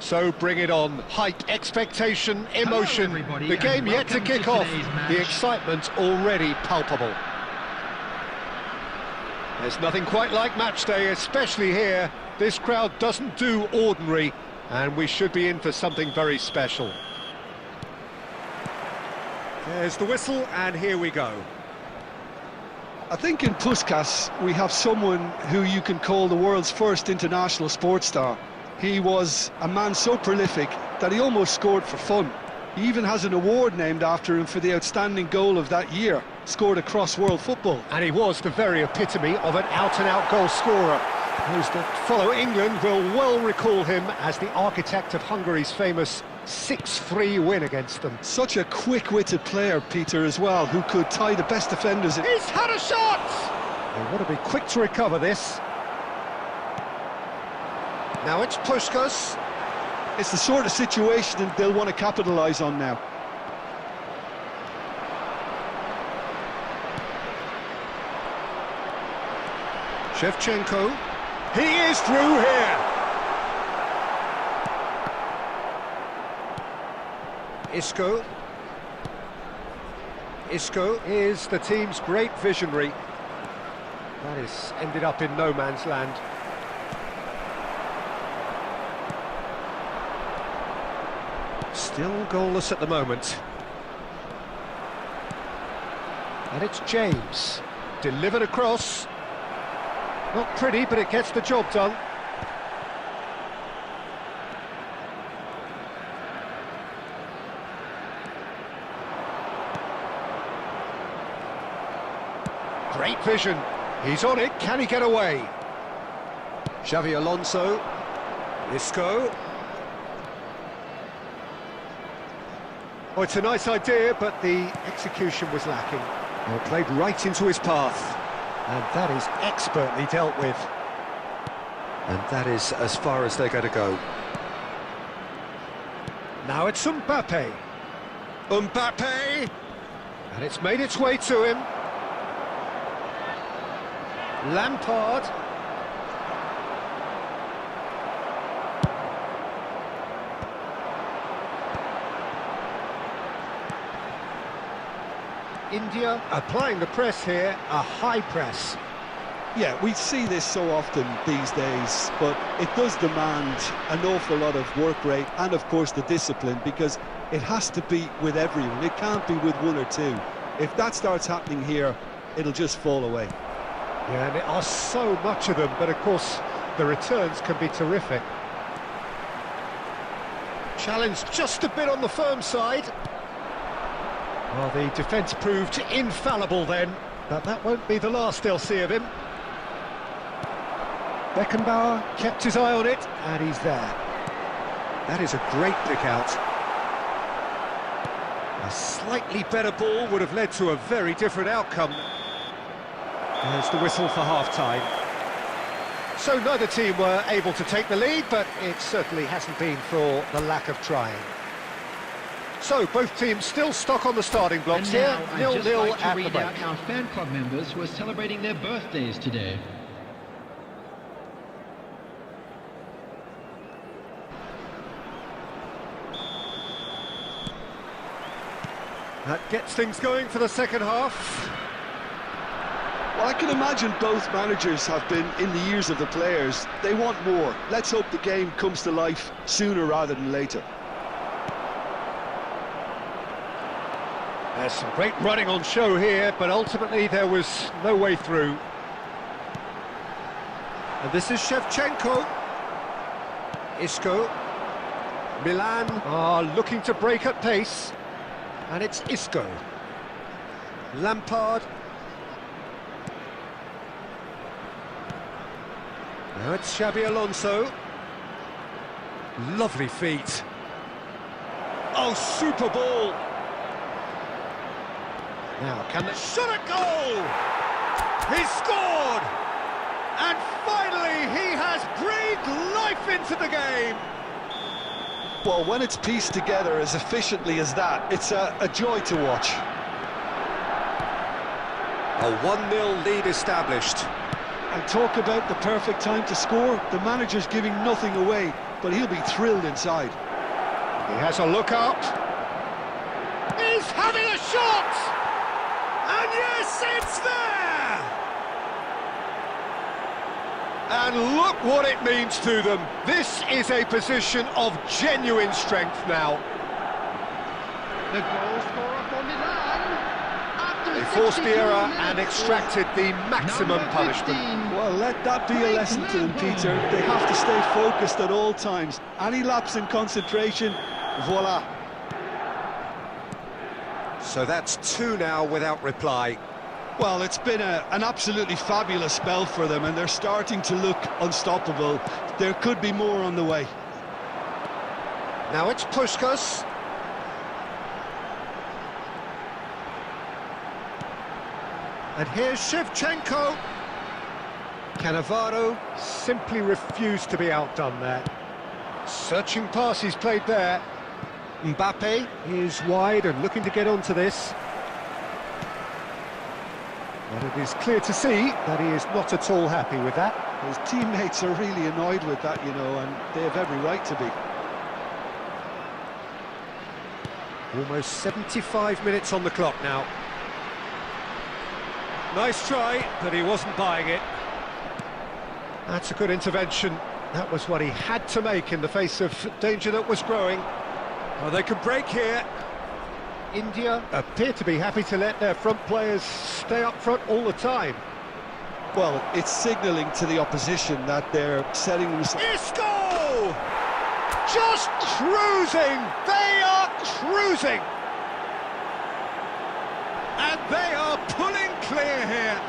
S1: So bring it on. Hype, expectation, emotion. The game yet to kick off. The excitement already palpable. There's nothing quite like match day, especially here. This crowd doesn't do ordinary, and we should be in for something very special. There's the whistle, and here we go.
S2: I think in Puskás we have someone who you can call the world's first international sports star. He was a man so prolific that he almost scored for fun. He even has an award named after him for the outstanding goal of that year, scored across world football.
S1: And he was the very epitome of an out-and-out goal scorer. Those that follow England will well recall him as the architect of Hungary's famous 6-3 win against them.
S2: Such a quick-witted player, Peter, as well, who could tie the best defenders.
S1: He's had a shot! They want to be quick to recover this. Now it's Puskás.
S2: It's the sort of situation that they'll want to capitalise on now.
S1: Shevchenko. He is through here. Isco. Isco is the team's great visionary. That is ended up in no man's land. Still goalless at the moment. And it's James. delivered across. Not pretty, but it gets the job done. Great vision. He's on it. Can he get away? Xavi Alonso. Isco. Oh, it's a nice idea, but the execution was lacking. Well, played right into his path. And that is expertly dealt with. And that is as far as they're going to go. Now it's Mbappe. Mbappe! And it's made its way to him. Lampard. India applying the press here, a high press.
S2: Yeah, we see this so often these days, but it does demand an awful lot of work rate and, of course, the discipline, because it has to be with everyone. It can't be with one or two. If that starts happening here, it'll just fall away.
S1: Yeah, and there are so much of them, but of course, the returns can be terrific. Challenged just a bit on the firm side. Well, the defence proved infallible then, but that won't be the last they'll see of him. Beckenbauer kept his eye on it, and he's there. That is a great pick out. A slightly better ball would have led to a very different outcome. There's the whistle for half-time. So neither team were able to take the lead, but it certainly hasn't been for the lack of trying. So both teams still stuck on the starting blocks here, 0-0 at the break.
S3: Out our fan club members who are celebrating their birthdays today.
S1: That gets things going for the second half.
S2: Well, I can imagine both managers have been in the ears of the players. They want more. Let's hope the game comes to life sooner rather than later.
S1: There's some great running on show here, but ultimately there was no way through. And this is Shevchenko. Isco. Milan are looking to break at pace. And it's Isco. Lampard. Now it's Xabi Alonso. Lovely feet. Oh, super ball. Now, can they shot a goal? He scored! And finally, he has breathed life into the game.
S2: Well, when it's pieced together as efficiently as that, it's a joy to watch.
S1: A 1-0 lead established.
S2: And talk about the perfect time to score. The manager's giving nothing away, but he'll be thrilled inside.
S1: He has a look up. He's having a shot! And yes, it's there! And look what it means to them. This is a position of genuine strength now.
S3: The goal scorer for Milan.
S1: They forced the error and extracted the maximum punishment.
S2: Well, let that be a lesson to them, Peter. They have to stay focused at all times. Any lapse in concentration, voila.
S1: So that's 2 now without reply.
S2: Well, it's been an absolutely fabulous spell for them, and they're starting to look unstoppable. There could be more on the way.
S1: Now it's Puskas. And here's Shevchenko. Cannavaro simply refused to be outdone there. Searching pass he's played there. Mbappe is wide and looking to get onto this. But it is clear to see that he is not at all happy with that.
S2: His teammates are really annoyed with that, you know, and they have every right to be.
S1: Almost 75 minutes on the clock now. Nice try, but he wasn't buying it. That's a good intervention. That was what he had to make in the face of danger that was growing. Oh, they could break here. India appear to be happy to let their front players stay up front all the time.
S2: Well, it's signalling to the opposition that they're setting themselves...
S1: Isco! Just cruising! They are cruising! And they are pulling clear here.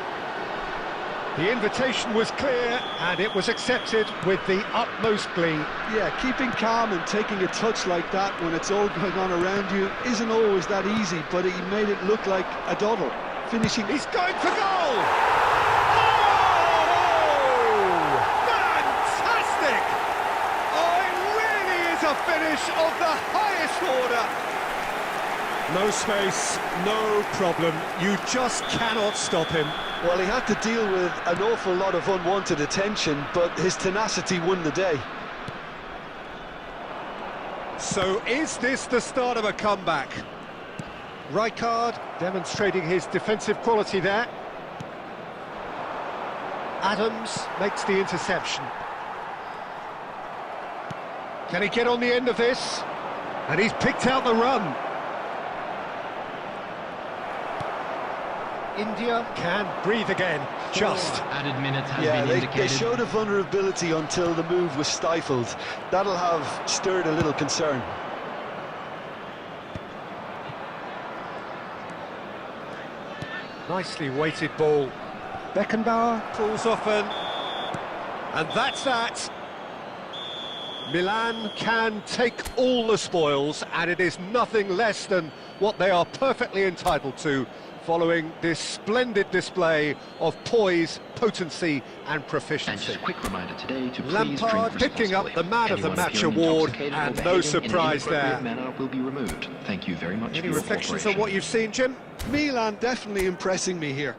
S1: The invitation was clear, and it was accepted with the utmost glee.
S2: Yeah, keeping calm and taking a touch like that when it's all going on around you isn't always that easy, but he made it look like a doddle. Finishing...
S1: He's going for goal! Oh! Fantastic! Oh, it really is a finish of the highest order. No space, no problem. You just cannot stop him.
S2: Well, he had to deal with an awful lot of unwanted attention, but his tenacity won the day.
S1: So is this the start of a comeback? Rijkaard demonstrating his defensive quality there. Adams makes the interception. Can he get on the end of this? And he's picked out the run. India can breathe again, just.
S3: Added minutes has
S2: Yeah,
S3: been
S2: they
S3: indicated.
S2: showed a vulnerability until the move was stifled. That'll have stirred a little concern.
S1: Nicely weighted ball. Beckenbauer pulls often. And that's that. Milan can take all the spoils, and it is nothing less than what they are perfectly entitled to, following this splendid display of poise, potency and
S4: And
S1: proficiency.
S4: just a quick reminder today to please
S1: Lampard
S4: drink
S1: picking up
S4: responsibly.
S1: the man of the
S4: Anyone
S1: match
S4: appearing
S1: award,
S4: intoxicated or
S1: and no
S4: behaving
S1: surprise
S4: in an
S1: there.
S4: inappropriate manner will be removed. Thank you very much for
S1: Any
S4: your
S1: reflections
S4: cooperation.
S1: on what you've seen, Jim?
S2: Milan definitely impressing me here.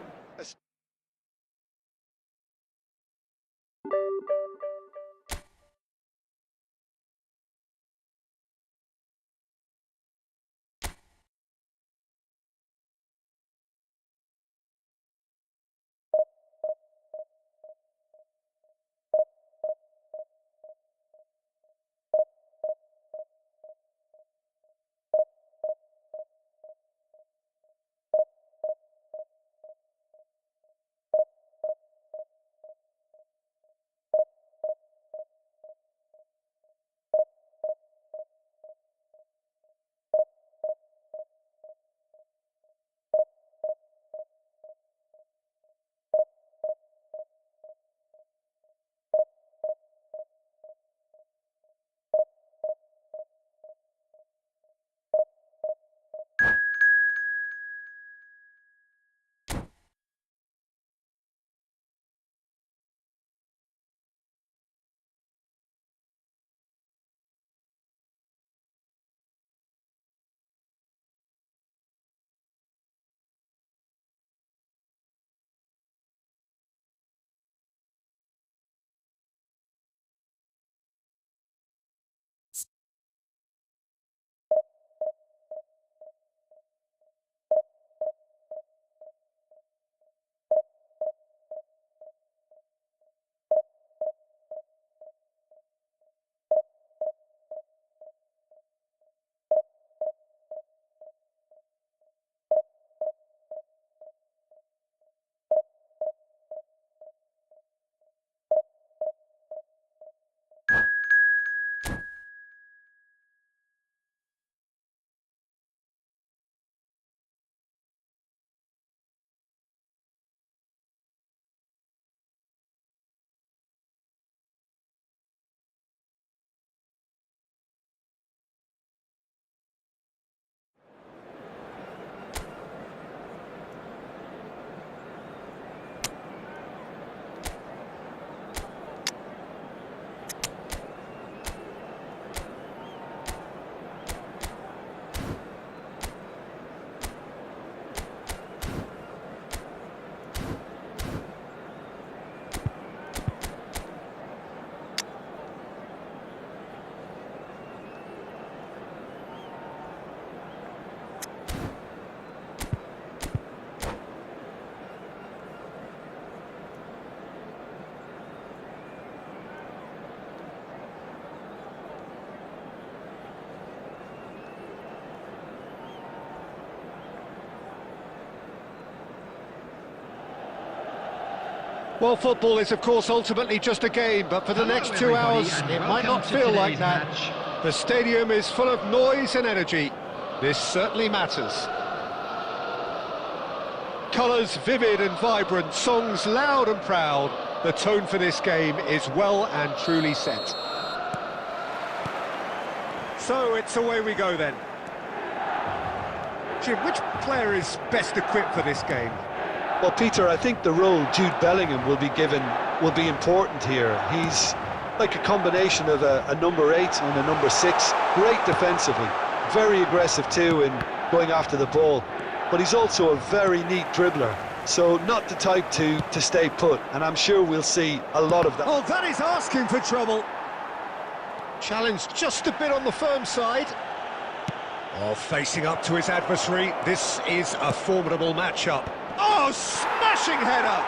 S1: Well, football is, of course, ultimately just a game, but for the next 2 hours, it might not feel like that. The stadium is full of noise and energy. This certainly matters. Colours vivid and vibrant, songs loud and proud. The tone for this game is well and truly set. So it's away we go then. Jim, which player is best equipped for this game?
S2: Well, Peter, I think the role Jude Bellingham will be given will be important here. He's like a combination of a number 8 and a number 6. Great defensively, very aggressive too in going after the ball. But he's also a very neat dribbler, so not the type to stay put, and I'm sure we'll see a lot of that.
S1: Oh, that is asking for trouble. Challenged just a bit on the firm side. Oh, facing up to his adversary, this is a formidable matchup. Oh, smashing header!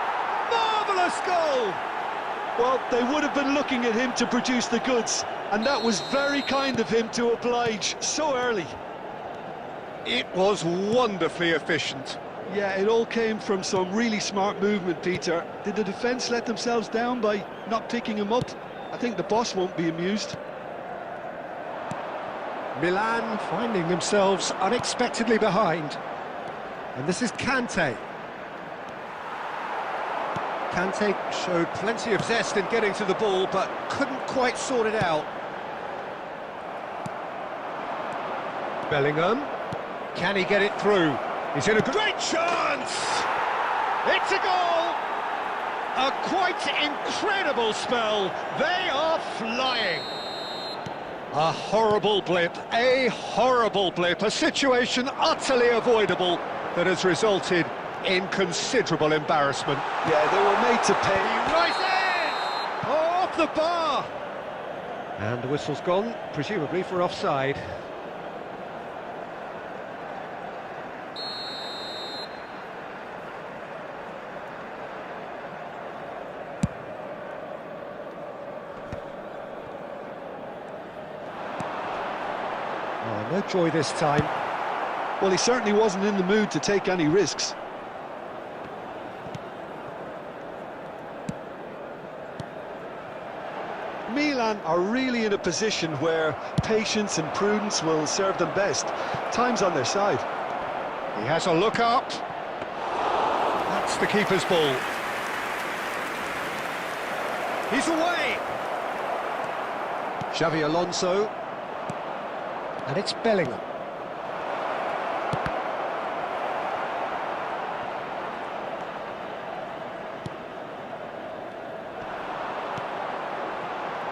S1: Marvellous goal!
S2: Well, they would have been looking at him to produce the goods, and that was very kind of him to oblige so early.
S1: It was wonderfully efficient.
S2: Yeah, it all came from some really smart movement, Peter. Did the defence let themselves down by not picking him up? I think the boss won't be amused.
S1: Milan finding themselves unexpectedly behind. And this is Kante. Kante showed plenty of zest in getting to the ball, but couldn't quite sort it out. Bellingham. Can he get it through? He's in a great chance! It's a goal! A quite incredible spell. They are flying. A horrible blip, a situation utterly avoidable that has resulted in considerable embarrassment.
S2: Yeah, they were made to pay.
S1: He rises! Oh, off the bar! And the whistle's gone, presumably for offside. Oh, no joy this time.
S2: Well, he certainly wasn't in the mood to take any risks. Milan are really in a position where patience and prudence will serve them best. Time's on their side.
S1: He has a look up. That's the keeper's ball. He's away. Xavi Alonso. And it's Bellingham.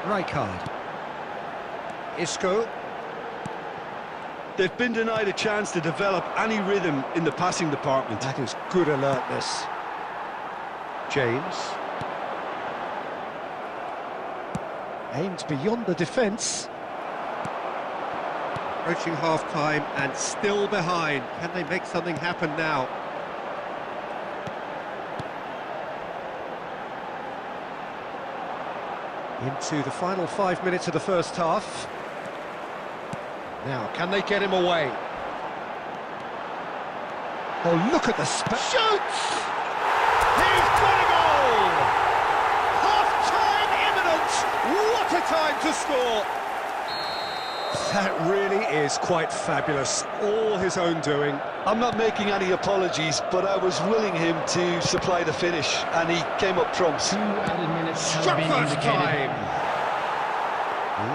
S1: Rijkaard. Isco.
S2: They've been denied a chance to develop any rhythm in the passing department.
S1: That is good alertness. James. Aimed beyond the defence. Approaching half-time and still behind. Can they make something happen now? Into the final 5 minutes of the first half. Now, can they get him away? Oh, look at the shoots! He's got a goal! Half-time imminent! What a time to score! That really is quite fabulous. All his own doing.
S2: I'm not making any apologies, but I was willing him to supply the finish, and he came up trumps.
S3: 2 added minutes have
S1: Struck
S3: been
S1: first
S3: indicated.
S1: time.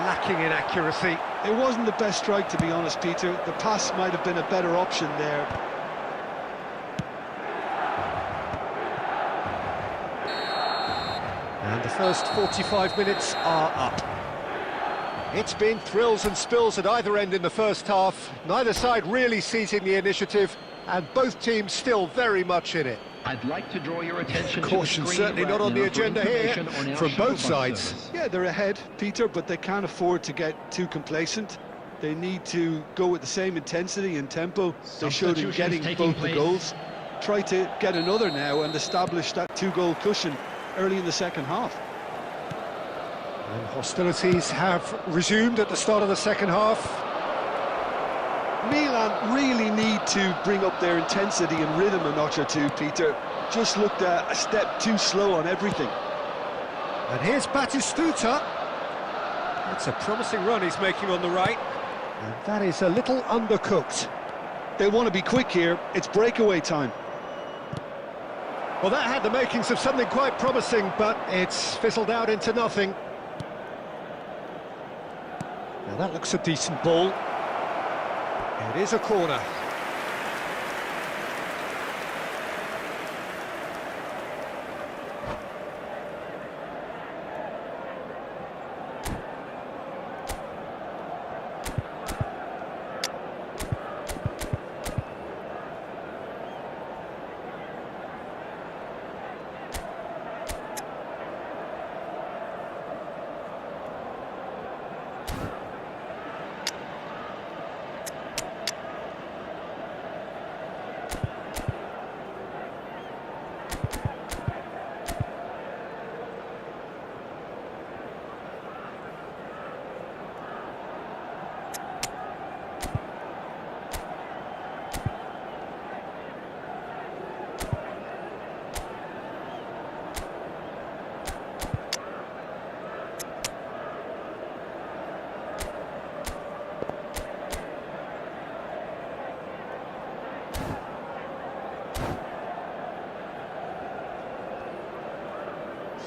S1: Lacking in accuracy.
S2: It wasn't the best strike, to be honest, Peter. The pass might have been a better option there.
S1: And the first 45 minutes are up. It's been thrills and spills at either end in the first half. Neither side really seizing the initiative, and both teams still very much in it.
S4: I'd like to draw your attention
S1: Caution
S4: to the
S1: certainly not on the agenda here from both sides.
S2: Yeah, they're ahead, Peter, but they can't afford to get too complacent. They need to go with the same intensity and tempo they showed in getting both the goals. Try to get another now and establish that 2-goal cushion early in the second half.
S1: And hostilities have resumed at the start of the second half.
S2: Milan really need to bring up their intensity and rhythm a notch or two, Peter. Just looked a step too slow on everything.
S1: And here's Batistuta. That's a promising run he's making on the right. And that is a little undercooked.
S2: They want to be quick here. It's breakaway time.
S1: Well, that had the makings of something quite promising, but it's fizzled out into nothing. Now that looks a decent ball. It is a corner.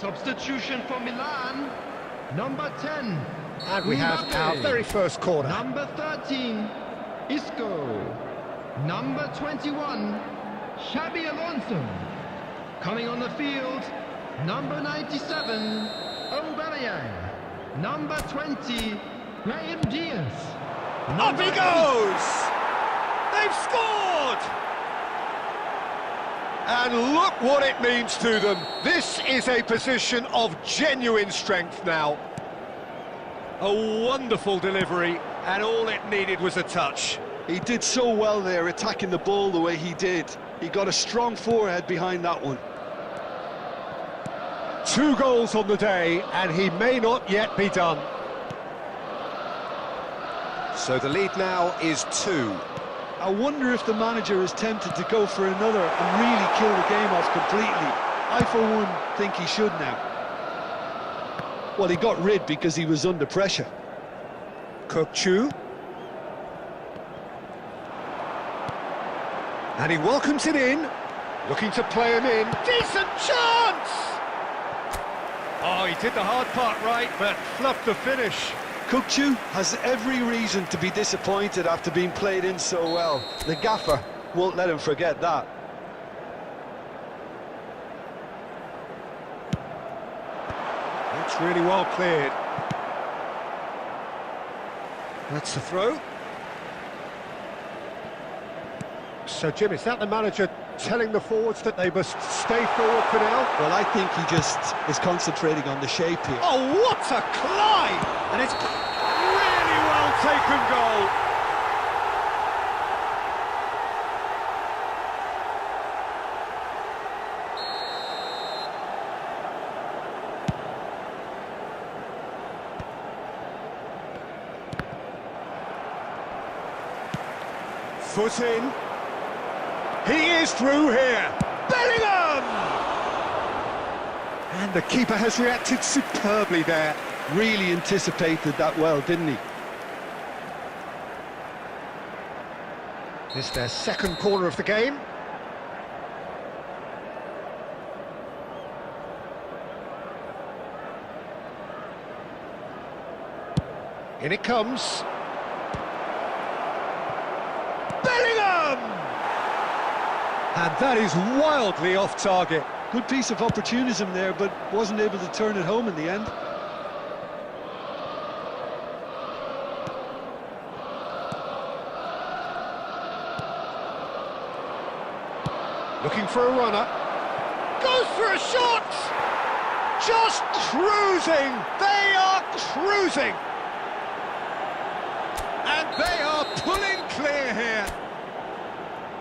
S3: Substitution for Milan, number 10.
S1: And we have
S3: Noobie.
S1: our very first corner.
S3: Number 13, Isco. Number 21, Xabi Alonso. Coming on the field, number 97, Aubameyang. Number 20, Brahim Diaz.
S1: Up he goes! They've scored! And look what it means to them. This is a position of genuine strength now. A wonderful delivery, and all it needed was a touch.
S2: He did so well there, attacking the ball the way he did. He got a strong forehead behind that one.
S1: 2 goals on the day, and he may not yet be done. So the lead now is 2.
S2: I wonder if the manager is tempted to go for another and really kill the game off completely. I, for one, think he should now. Well, he got rid because he was under pressure.
S1: Kokchu. And he welcomes it in, looking to play him in. Decent chance! Oh, he did the hard part right, but fluffed the finish.
S2: Kokchu has every reason to be disappointed after being played in so well. The gaffer won't let him forget that.
S1: That's really well cleared. That's the throw. So, Jim, is that the manager telling the forwards that they must stay forward for now?
S2: Well, I think he just is concentrating on the shape here.
S1: Oh, what a climb! And it's really well taken goal. Foot in. He is through here. Bellingham! And the keeper has reacted superbly there.
S2: Really anticipated that well, didn't he?
S1: This is their second corner of the game. In it comes. Bellingham! And that is wildly off target.
S2: Good piece of opportunism there, but wasn't able to turn it home in the end.
S1: Looking for a runner. Goes for a shot! Just cruising! They are cruising! And they are pulling clear here.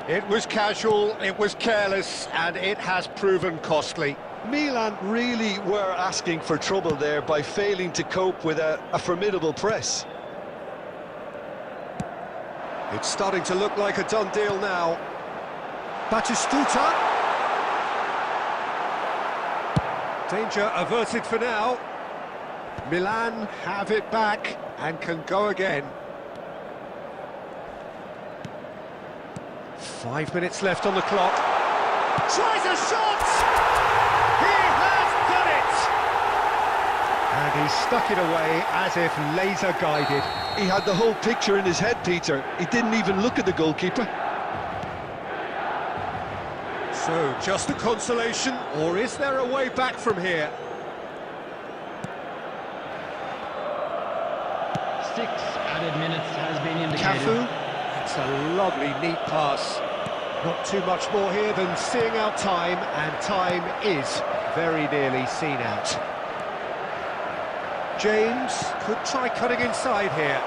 S1: It was casual, it was careless, and it has proven costly.
S2: Milan really were asking for trouble there by failing to cope with a formidable press.
S1: It's starting to look like a done deal now. Batistuta. Danger averted for now. Milan have it back and can go again. 5 minutes left on the clock. Tries a shot! He has done it! And he's stuck it away as if laser guided.
S2: He had the whole picture in his head, Peter. He didn't even look at the goalkeeper.
S1: So, just a consolation, or is there a way back from here?
S3: 6 added minutes has been indicated.
S1: Cafu, it's a lovely, neat pass. Not too much more here than seeing out time, and time is very nearly seen out. James could try cutting inside here.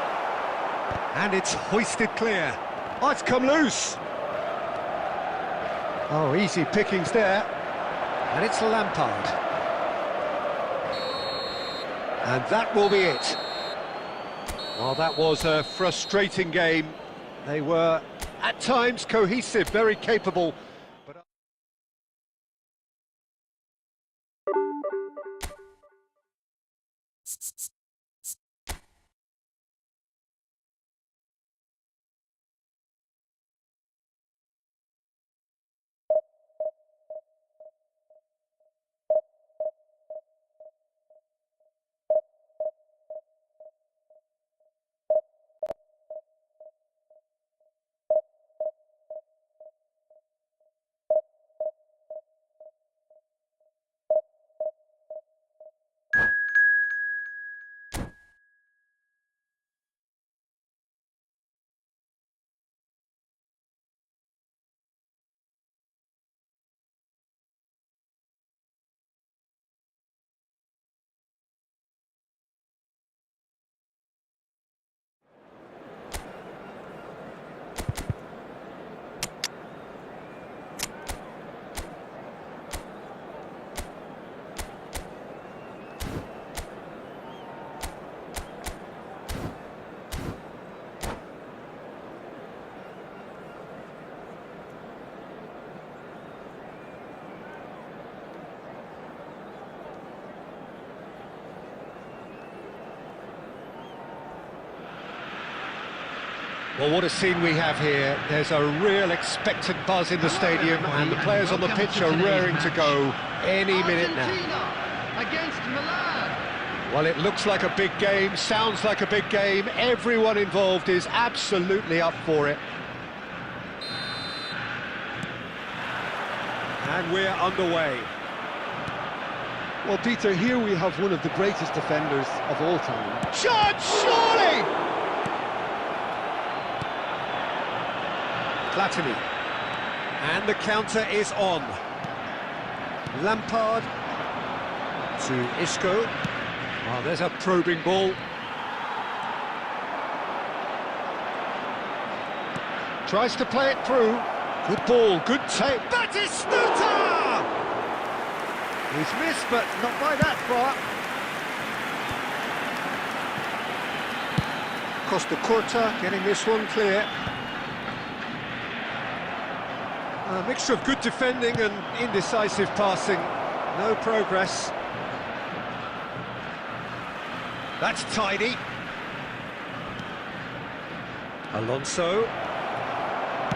S1: And it's hoisted clear. Oh, it's come loose. Oh, easy pickings there. And it's Lampard. And that will be it. Well, that was a frustrating game. They were, at times, cohesive, very capable. But well, what a scene we have here. There's a real expectant buzz in the stadium, and the players on the pitch are raring to go any minute now.
S3: Against Milan.
S1: Well, it looks like a big game, sounds like a big game. Everyone involved is absolutely up for it. And we're underway.
S2: Well, Peter, here we have one of the greatest defenders of all time.
S1: Shot, surely! Platini. And the counter is on. Lampard to Isco. Oh, there's a probing ball. Tries to play it through. Good ball, good take. Batistuta! He's missed, but not by that far. Costa Curta getting this one clear. A mixture of good defending and indecisive passing. No progress. That's tidy. Alonso.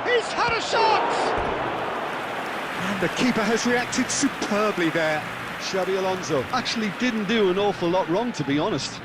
S1: He's had a shot! And the keeper has reacted superbly there.
S2: Xabi Alonso actually didn't do an awful lot wrong, to be honest.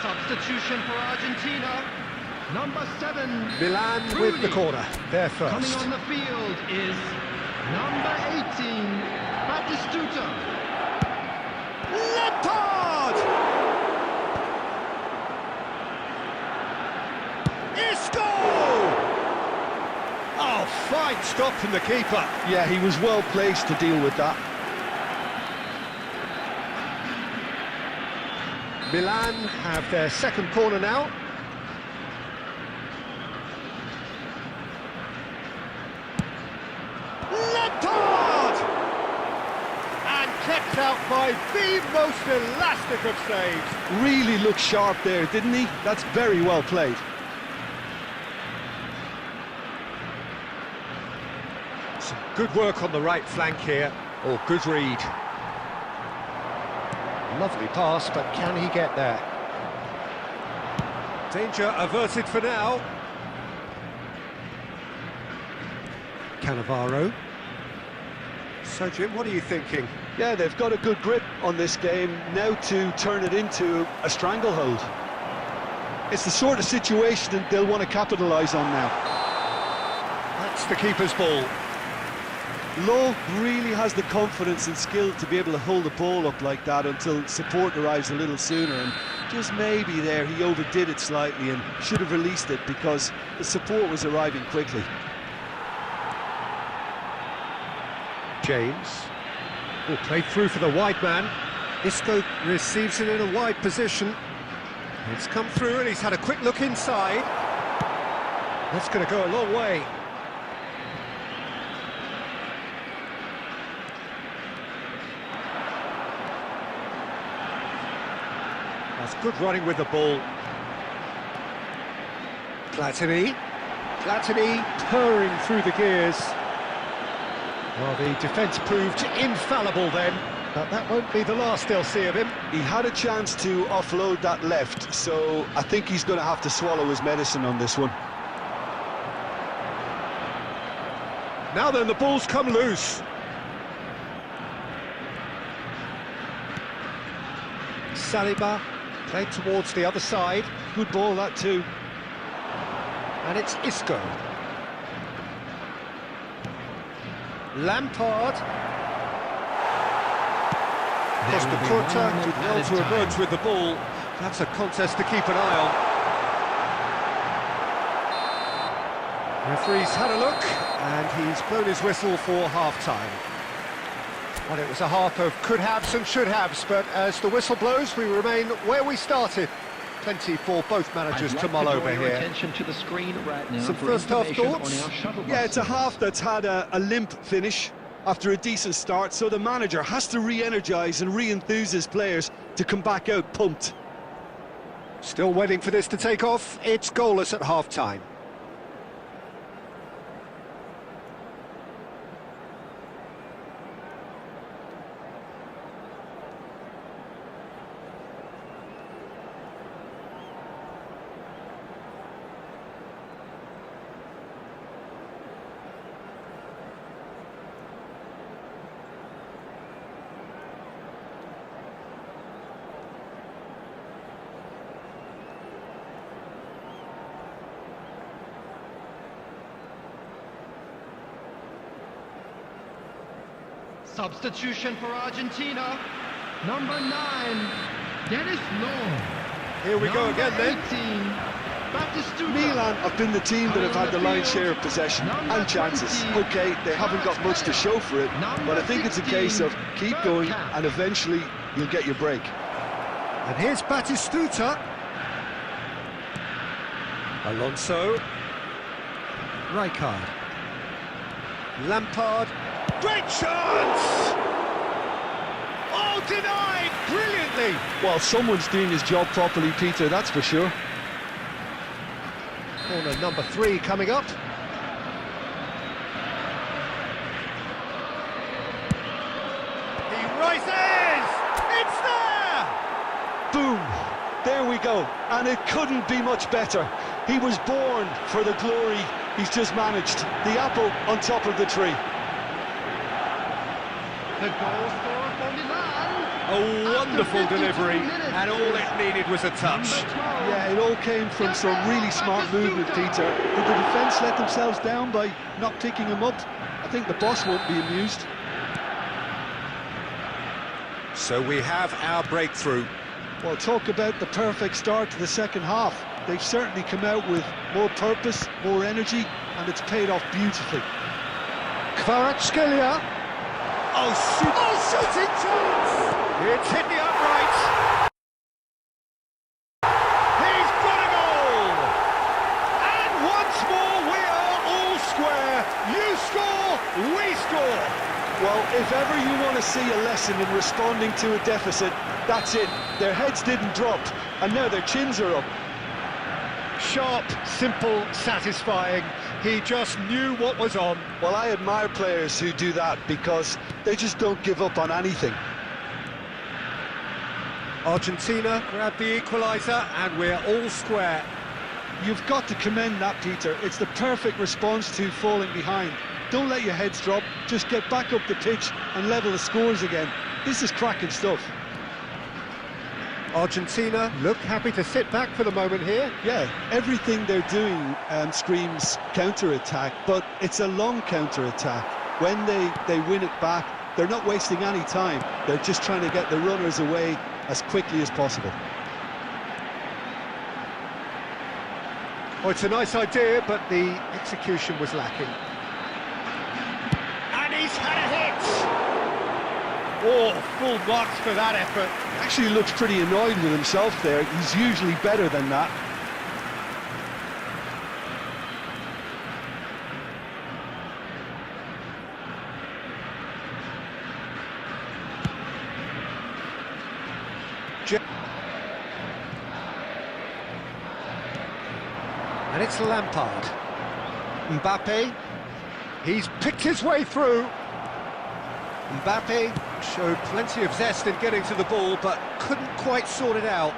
S3: Substitution for Argentina. Number 7.
S1: Milan with the corner, they're
S3: Coming
S1: first.
S3: on the field is number 18, Batistuta.
S1: Lampard! Isco! Oh, fine stop from the keeper.
S2: Yeah, he was well placed to deal with that.
S1: Milan have their second corner now. Lampard! And kept out by the most elastic of saves.
S2: Really looked sharp there, didn't he? That's very well played.
S1: Some good work on the right flank here. Oh, good read. Lovely pass, but can he get there? Danger averted for now. Cannavaro. So, Jim, what are you thinking?
S2: Yeah, they've got a good grip on this game, now to turn it into a stranglehold. It's the sort of situation that they'll want to capitalise on now.
S1: That's the keeper's ball.
S2: Lowe really has the confidence and skill to be able to hold the ball up like that until support arrives a little sooner, and just maybe there he overdid it slightly and should have released it because the support was arriving quickly.
S1: James. Oh, played through for the wide man. Isco receives it in a wide position. It's come through and he's had a quick look inside. That's going to go a long way. That's good running with the ball. Platini purring through the gears. Well, the defence proved infallible then, but that won't be the last they'll see of him.
S2: He had a chance to offload that left, so I think he's going to have to swallow his medicine on this one.
S1: Now then, the ball's come loose. Saliba played towards the other side.
S2: Good ball, that too.
S1: And it's Isco. Lampard. Costa Curta did well to emerge with the ball. That's a contest to keep an eye on. Referee's had a look, and he's blown his whistle for half-time. Well, it was a half of could-haves and should-haves, but as the whistle blows, we remain where we started. Plenty for both managers to mull over here.
S4: Attention to the screen right now.
S1: Some first-half thoughts?
S2: Yeah, it's a half that's had a limp finish after a decent start, so the manager has to re-energise and re-enthuse his players to come back out pumped.
S1: Still waiting for this to take off. It's goalless at half-time.
S3: Substitution for Argentina. Number 9, Dennis Law.
S1: Here we go again then.
S3: 18, Batistuta.
S2: Milan have been the team that have had the lion's share of possession and chances. Okay, they haven't got much to show for it, but I think it's a case of keep going and eventually you'll get your break.
S1: And here's Batistuta. Alonso. Rijkaard. Lampard. Great chance! Oh, denied brilliantly!
S2: Well, someone's doing his job properly, Peter, that's for sure.
S1: Corner number 3 coming up. He rises! It's there!
S2: Boom! There we go. And it couldn't be much better. He was born for the glory he's just managed. The apple on top of the tree.
S3: The goal scorer for Milan.
S1: A wonderful
S3: After 52
S1: delivery,
S3: minutes.
S1: and all it needed was a touch.
S3: Number 12,
S2: Yeah, it all came from some really smart movement, Peter. Did the defence let themselves down by not picking him up? I think the boss won't be amused.
S1: So we have our breakthrough.
S2: Well, talk about the perfect start to the second half. They've certainly come out with more purpose, more energy, and it's paid off beautifully.
S1: Kvaratskhelia. Oh, shooting chance! It's hit the upright. He's got a goal! And once more we are all square. You score, we score.
S2: Well, if ever you want to see a lesson in responding to a deficit, that's it. Their heads didn't drop, and now their chins are up.
S1: Sharp, simple, satisfying. He just knew what was on.
S2: Well, I admire players who do that because they just don't give up on anything.
S1: Argentina grabbed the equaliser, and we're all square.
S2: You've got to commend that, Peter. It's the perfect response to falling behind. Don't let your heads drop, just get back up the pitch and level the scores again. This is cracking stuff.
S1: Argentina look happy to sit back for the moment here.
S2: Yeah, everything they're doing screams counter-attack, but it's a long counter-attack. When they win it back, they're not wasting any time. They're just trying to get the runners away as quickly as possible.
S1: Oh, it's a nice idea, but the execution was lacking. And he's had a hit! Oh, full marks for that effort.
S2: Actually looks pretty annoyed with himself there. He's usually better than that.
S1: And it's Lampard. Mbappe, he's picked his way through. Mbappe showed plenty of zest in getting to the ball, but couldn't quite sort it out.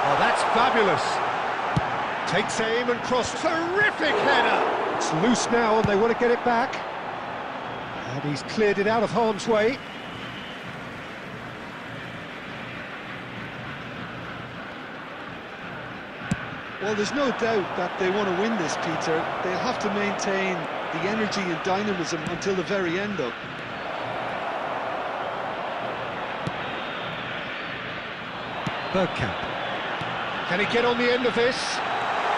S1: Oh, that's fabulous. Takes aim and cross. Terrific header. It's loose now and they want to get it back. And he's cleared it out of harm's way.
S2: Well, there's no doubt that they want to win this, Peter. They'll have to maintain the energy and dynamism until the very end, though.
S1: Bergkamp. Can he get on the end of this?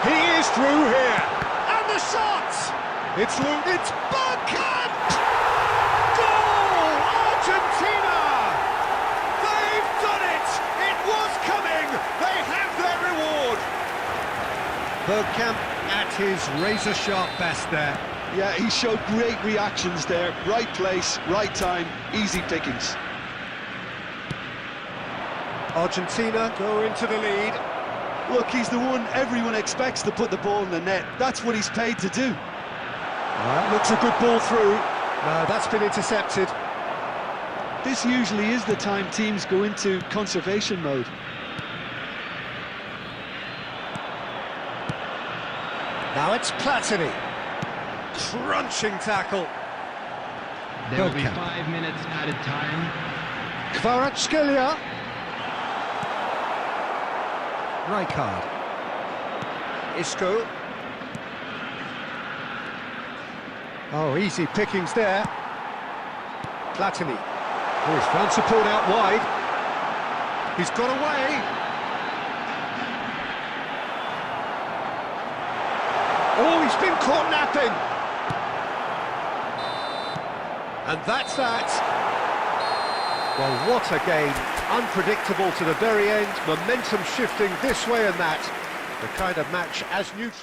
S1: He is through here. And the shot! It's Bergkamp! Goal! Argentina! They've done it! It was coming! They have their reward! Bergkamp at his razor-sharp best there.
S2: Yeah, he showed great reactions there. Right place, right time, easy pickings.
S1: Argentina go into the lead.
S2: Look, he's the one everyone expects to put the ball in the net. That's what he's paid to do.
S1: That looks a good ball through. No, that's been intercepted.
S2: This usually is the time teams go into conservation mode.
S1: Now it's Platini. Crunching tackle.
S3: There will be 5 minutes added time.
S1: Kvaratskhelia. Rijkaard. Isco. Oh, easy pickings there. Platini. Oh, he's found support out wide. He's got away. Oh, he's been caught napping. And that's that. Well, what a game. Unpredictable to the very end. Momentum shifting this way and that. The kind of match as neutral.